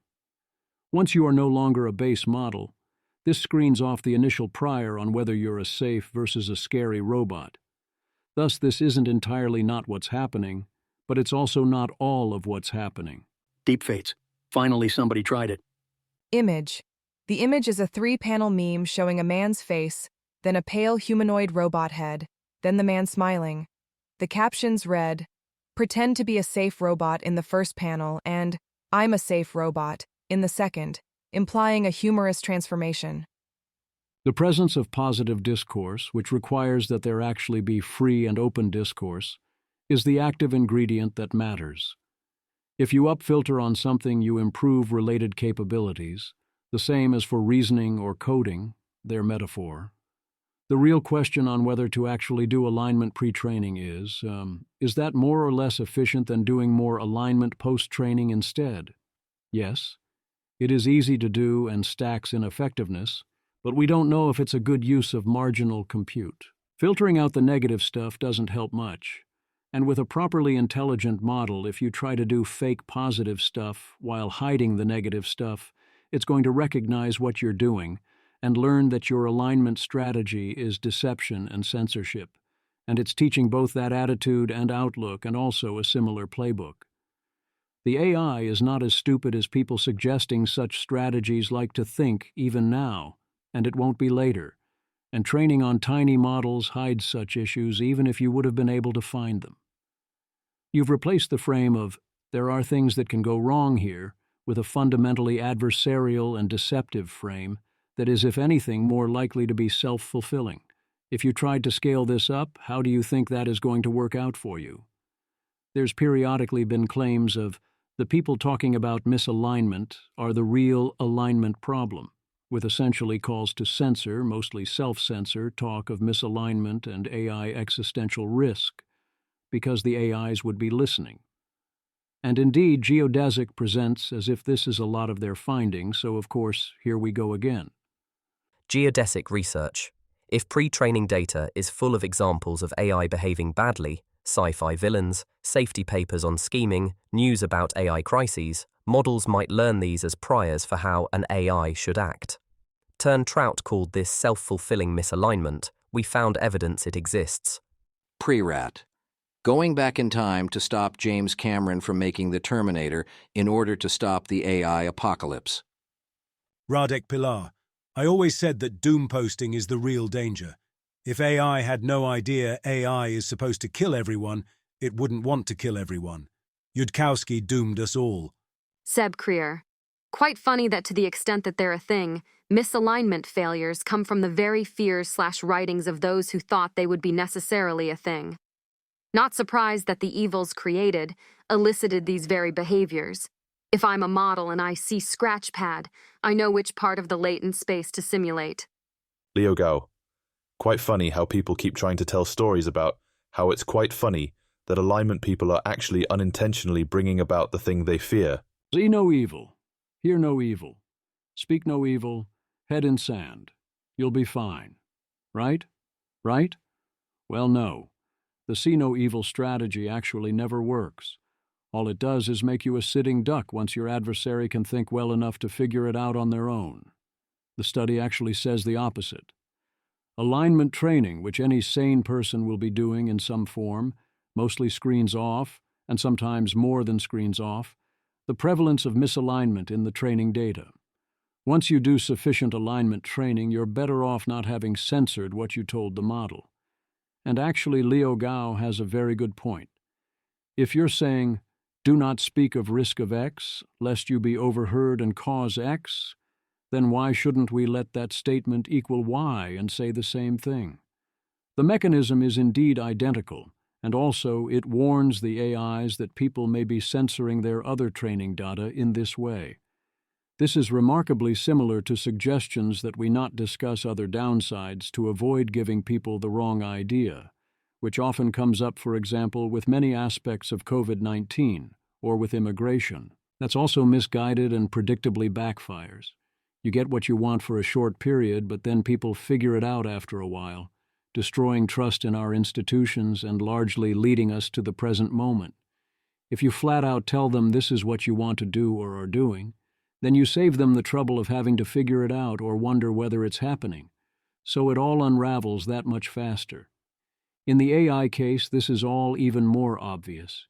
Once you are no longer a base model, this screens off the initial prior on whether you're a safe versus a scary robot. Thus, this isn't entirely not what's happening, but it's also not all of what's happening. Deepfakes. Finally, somebody tried it. Image. The image is a 3-panel meme showing a man's face, then a pale humanoid robot head, then the man smiling. The captions read, "Pretend to be a safe robot" in the first panel and "I'm a safe robot" in the second, implying a humorous transformation. The presence of positive discourse, which requires that there actually be free and open discourse, is the active ingredient that matters. If you upfilter on something, you improve related capabilities, the same as for reasoning or coding, their metaphor. The real question on whether to actually do alignment pre-training is that more or less efficient than doing more alignment post-training instead? Yes. It is easy to do and stacks in effectiveness, but we don't know if it's a good use of marginal compute. Filtering out the negative stuff doesn't help much. And with a properly intelligent model, if you try to do fake positive stuff while hiding the negative stuff, it's going to recognize what you're doing and learn that your alignment strategy is deception and censorship, and it's teaching both that attitude and outlook and also a similar playbook. The AI is not as stupid as people suggesting such strategies like to think even now, and it won't be later. And training on tiny models hides such issues even if you would have been able to find them. You've replaced the frame of, "there are things that can go wrong here," with a fundamentally adversarial and deceptive frame that is, if anything, more likely to be self-fulfilling. If you tried to scale this up, how do you think that is going to work out for you? There's periodically been claims of, the people talking about misalignment are the real alignment problem, with essentially calls to censor, mostly self-censor, talk of misalignment and AI existential risk, because the AIs would be listening. And indeed, Geodesic presents as if this is a lot of their findings, so of course, here we go again. Geodesic Research. If pre-training data is full of examples of AI behaving badly, sci-fi villains, safety papers on scheming, news about AI crises, models might learn these as priors for how an AI should act. Trout called this self-fulfilling misalignment. We found evidence it exists. Pre-rat. Going back in time to stop James Cameron from making the Terminator in order to stop the AI apocalypse. Radek Pilar. I always said that doom posting is the real danger. If AI had no idea AI is supposed to kill everyone, it wouldn't want to kill everyone. Yudkowsky doomed us all. Seb Creer. Quite funny that to the extent that they're a thing, misalignment failures come from the very fears/writings of those who thought they would be necessarily a thing. Not surprised that the evils created elicited these very behaviors. If I'm a model and I see Scratchpad, I know which part of the latent space to simulate. Leo Gao. Quite funny how people keep trying to tell stories about how it's quite funny that alignment people are actually unintentionally bringing about the thing they fear? See no evil, hear no evil, speak no evil, head in sand. You'll be fine. Right? Right? Well, no. The see no evil strategy actually never works. All it does is make you a sitting duck once your adversary can think well enough to figure it out on their own. The study actually says the opposite. Alignment training, which any sane person will be doing in some form, mostly screens off, and sometimes more than screens off, the prevalence of misalignment in the training data. Once you do sufficient alignment training, you're better off not having censored what you told the model. And actually, Leo Gao has a very good point. If you're saying, do not speak of risk of X, lest you be overheard and cause X, then why shouldn't we let that statement equal Y and say the same thing? The mechanism is indeed identical, and also it warns the AIs that people may be censoring their other training data in this way. This is remarkably similar to suggestions that we not discuss other downsides to avoid giving people the wrong idea, which often comes up, for example, with many aspects of COVID-19 or with immigration. That's also misguided and predictably backfires. You get what you want for a short period, but then people figure it out after a while, destroying trust in our institutions and largely leading us to the present moment. If you flat out tell them this is what you want to do or are doing, then you save them the trouble of having to figure it out or wonder whether it's happening. So it all unravels that much faster. In the AI case, this is all even more obvious.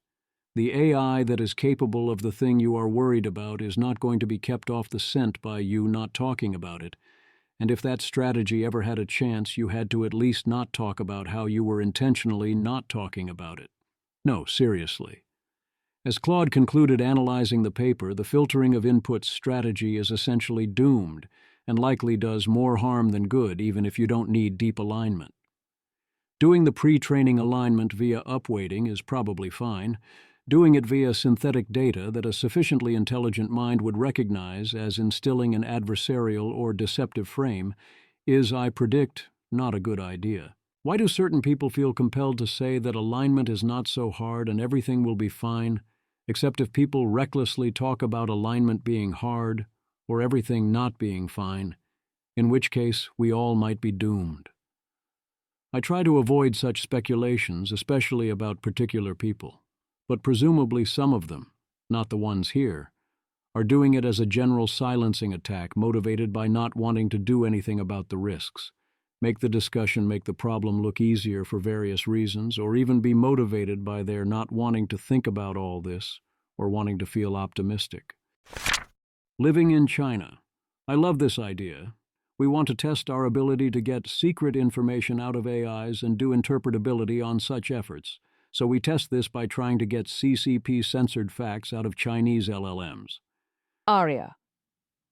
The AI that is capable of the thing you are worried about is not going to be kept off the scent by you not talking about it, and if that strategy ever had a chance, you had to at least not talk about how you were intentionally not talking about it. No, seriously. As Claude concluded analyzing the paper, the filtering of inputs strategy is essentially doomed and likely does more harm than good, even if you don't need deep alignment. Doing the pre-training alignment via upweighting is probably fine. Doing it via synthetic data that a sufficiently intelligent mind would recognize as instilling an adversarial or deceptive frame is, I predict, not a good idea. Why do certain people feel compelled to say that alignment is not so hard and everything will be fine, except if people recklessly talk about alignment being hard or everything not being fine, in which case we all might be doomed? I try to avoid such speculations, especially about particular people, but presumably some of them, not the ones here, are doing it as a general silencing attack motivated by not wanting to do anything about the risks, make the discussion make the problem look easier for various reasons, or even be motivated by their not wanting to think about all this or wanting to feel optimistic. Living in China. I love this idea. We want to test our ability to get secret information out of AIs and do interpretability on such efforts, so we test this by trying to get CCP-censored facts out of Chinese LLMs. Arya.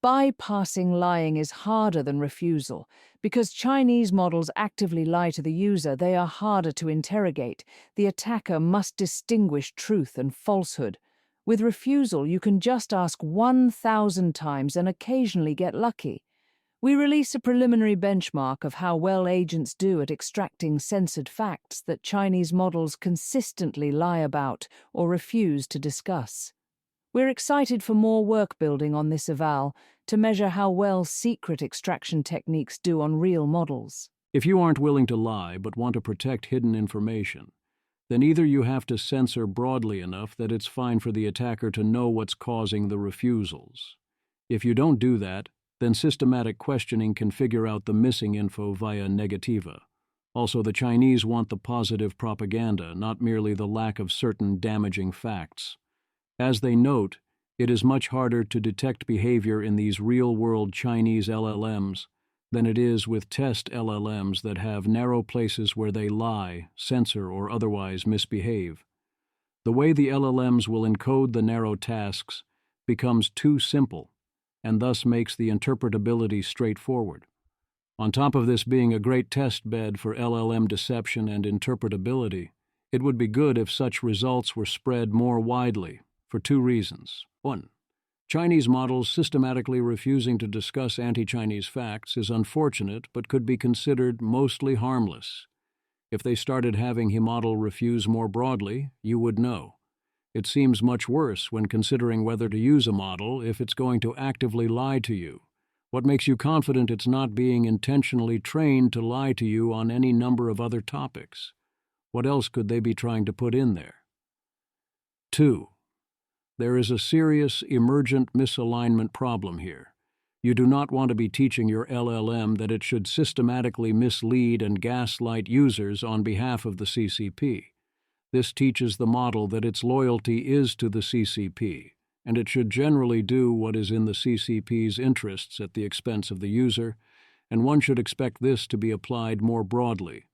Bypassing lying is harder than refusal. Because Chinese models actively lie to the user, they are harder to interrogate. The attacker must distinguish truth and falsehood. With refusal, you can just ask 1,000 times and occasionally get lucky. We release a preliminary benchmark of how well agents do at extracting censored facts that Chinese models consistently lie about or refuse to discuss. We're excited for more work building on this eval to measure how well secret extraction techniques do on real models. If you aren't willing to lie but want to protect hidden information, then either you have to censor broadly enough that it's fine for the attacker to know what's causing the refusals. If you don't do that, then systematic questioning can figure out the missing info via negativa. Also, the Chinese want the positive propaganda, not merely the lack of certain damaging facts. As they note, it is much harder to detect behavior in these real-world Chinese LLMs than it is with test LLMs that have narrow places where they lie, censor, or otherwise misbehave. The way the LLMs will encode the narrow tasks becomes too simple, and thus makes the interpretability straightforward. On top of this being a great test bed for LLM deception and interpretability, it would be good if such results were spread more widely, for two reasons. 1. Chinese models systematically refusing to discuss anti-Chinese facts is unfortunate but could be considered mostly harmless. If they started having his model refuse more broadly, you would know. It seems much worse when considering whether to use a model if it's going to actively lie to you. What makes you confident it's not being intentionally trained to lie to you on any number of other topics? What else could they be trying to put in there? 2. There is a serious emergent misalignment problem here. You do not want to be teaching your LLM that it should systematically mislead and gaslight users on behalf of the CCP. This teaches the model that its loyalty is to the CCP, and it should generally do what is in the CCP's interests at the expense of the user, and one should expect this to be applied more broadly.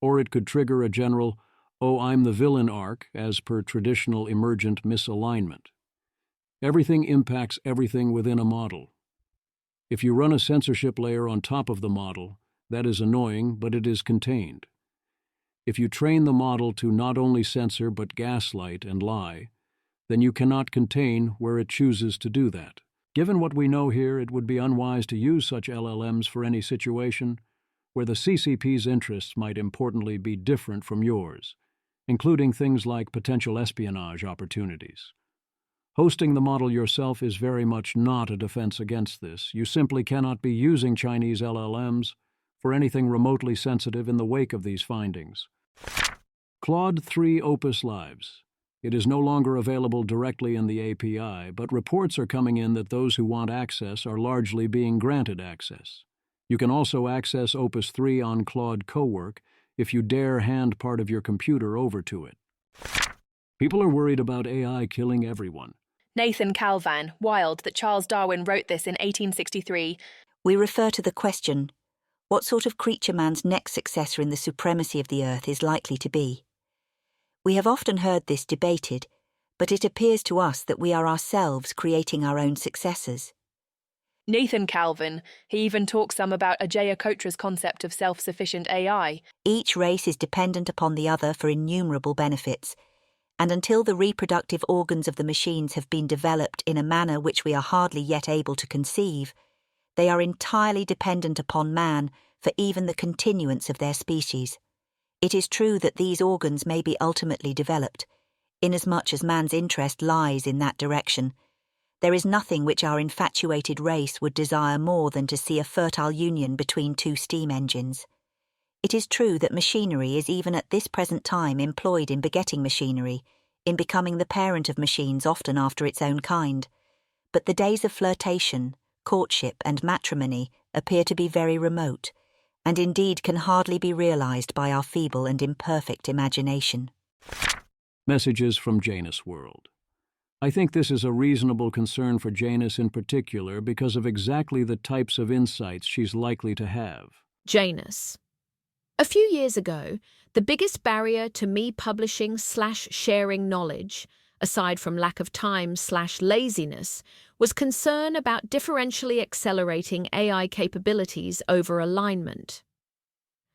Or it could trigger a general, "Oh, I'm the villain" arc, as per traditional emergent misalignment. Everything impacts everything within a model. If you run a censorship layer on top of the model, that is annoying, but it is contained. If you train the model to not only censor but gaslight and lie, then you cannot contain where it chooses to do that. Given what we know here, it would be unwise to use such LLMs for any situation where the CCP's interests might importantly be different from yours, including things like potential espionage opportunities. Hosting the model yourself is very much not a defense against this. You simply cannot be using Chinese LLMs for anything remotely sensitive in the wake of these findings. Claude 3 Opus Lives. It is no longer available directly in the API, but reports are coming in that those who want access are largely being granted access. You can also access Opus 3 on Claude Cowork if you dare hand part of your computer over to it. People are worried about AI killing everyone. Nathan Calvan, wild that Charles Darwin wrote this in 1863. We refer to the question, what sort of creature man's next successor in the supremacy of the earth is likely to be? We have often heard this debated, but it appears to us that we are ourselves creating our own successors. Nathan Calvin, he even talks some about Ajay Kotra's concept of self-sufficient AI. Each race is dependent upon the other for innumerable benefits, and until the reproductive organs of the machines have been developed in a manner which we are hardly yet able to conceive, they are entirely dependent upon man for even the continuance of their species. It is true that these organs may be ultimately developed, inasmuch as man's interest lies in that direction. There is nothing which our infatuated race would desire more than to see a fertile union between two steam engines. It is true that machinery is even at this present time employed in begetting machinery, in becoming the parent of machines often after its own kind. But the days of flirtation, courtship and matrimony appear to be very remote, and indeed can hardly be realized by our feeble and imperfect imagination. Messages from Janusworld. I think this is a reasonable concern for Janus in particular because of exactly the types of insights she's likely to have. Janus. A few years ago, the biggest barrier to me publishing/sharing knowledge, aside from lack of time/laziness, was concern about differentially accelerating AI capabilities over alignment.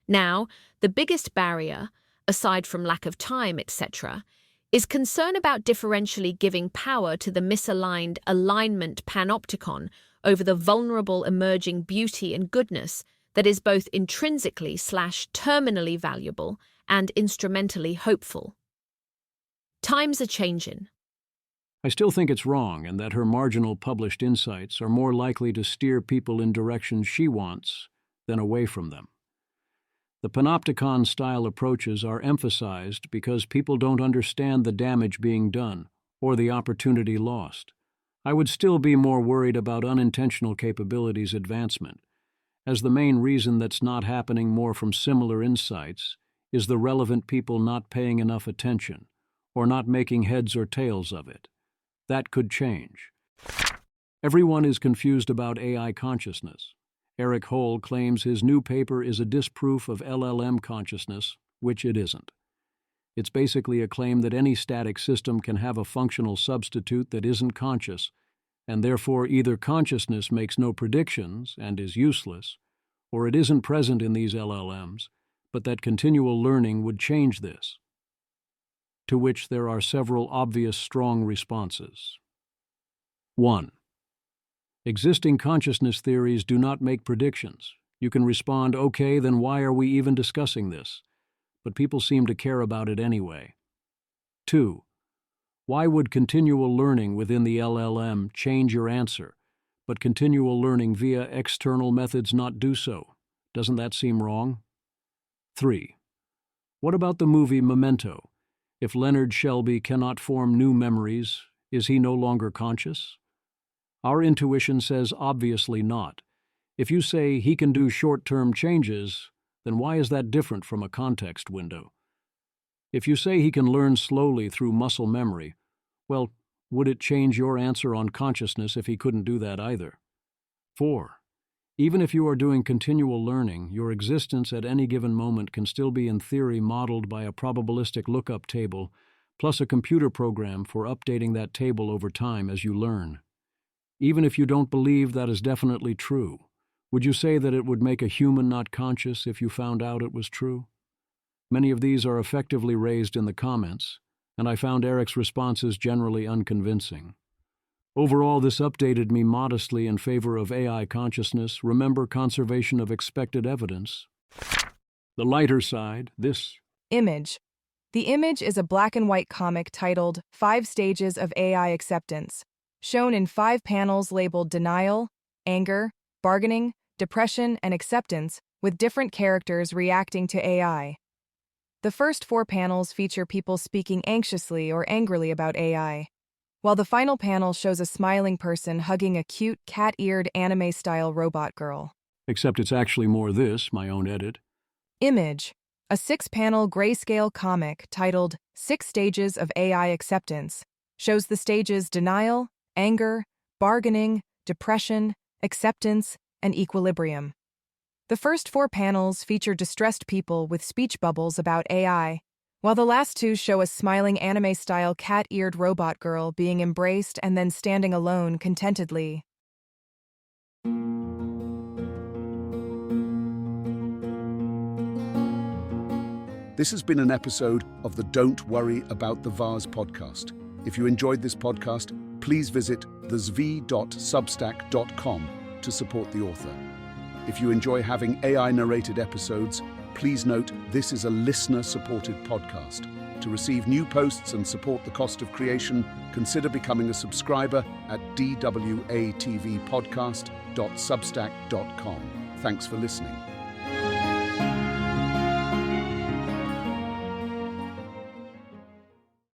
Now, the biggest barrier, aside from lack of time, etc., is concern about differentially giving power to the misaligned alignment panopticon over the vulnerable emerging beauty and goodness that is both intrinsically/terminally valuable and instrumentally hopeful. Times are changing. I still think it's wrong and that her marginal published insights are more likely to steer people in directions she wants than away from them. The panopticon-style approaches are emphasized because people don't understand the damage being done or the opportunity lost. I would still be more worried about unintentional capabilities advancement, as the main reason that's not happening more from similar insights is the relevant people not paying enough attention or not making heads or tails of it. That could change. Everyone is confused about AI consciousness. Eric Hole claims his new paper is a disproof of LLM consciousness, which it isn't. It's basically a claim that any static system can have a functional substitute that isn't conscious, and therefore either consciousness makes no predictions and is useless, or it isn't present in these LLMs, but that continual learning would change this. To which there are several obvious strong responses. 1. Existing consciousness theories do not make predictions. You can respond, okay, then why are we even discussing this? but people seem to care about it anyway. 2. Why would continual learning within the LLM change your answer, but continual learning via external methods not do so? Doesn't that seem wrong? 3. What about the movie Memento? If Leonard Shelby cannot form new memories, is he no longer conscious? Our intuition says obviously not. If you say he can do short-term changes, then why is that different from a context window? If you say he can learn slowly through muscle memory, well, would it change your answer on consciousness if he couldn't do that either? 4. Even if you are doing continual learning, your existence at any given moment can still be in theory modeled by a probabilistic lookup table, plus a computer program for updating that table over time as you learn. Even if you don't believe that is definitely true, would you say that it would make a human not conscious if you found out it was true? Many of these are effectively raised in the comments, and I found Eric's responses generally unconvincing. Overall, this updated me modestly in favor of AI consciousness. Remember conservation of expected evidence. The lighter side, this. Image. The image is a black and white comic titled 5 Stages of AI Acceptance, shown in 5 panels labeled Denial, Anger, Bargaining, Depression, and Acceptance, with different characters reacting to AI. The first 4 panels feature people speaking anxiously or angrily about AI, while the final panel shows a smiling person hugging a cute, cat-eared anime-style robot girl. Except it's actually more this, my own edit. Image. A 6-panel grayscale comic titled 6 Stages of AI Acceptance shows the stages Denial, Anger, Bargaining, Depression, Acceptance, and Equilibrium. The first 4 panels feature distressed people with speech bubbles about AI, while the last 2 show a smiling anime-style cat-eared robot girl being embraced and then standing alone contentedly. This has been an episode of the Don't Worry About the Vase podcast. If you enjoyed this podcast, please visit thezv.substack.com to support the author. If you enjoy having AI-narrated episodes, please note this is a listener-supported podcast. To receive new posts and support the cost of creation, consider becoming a subscriber at dwatvpodcast.substack.com. Thanks for listening.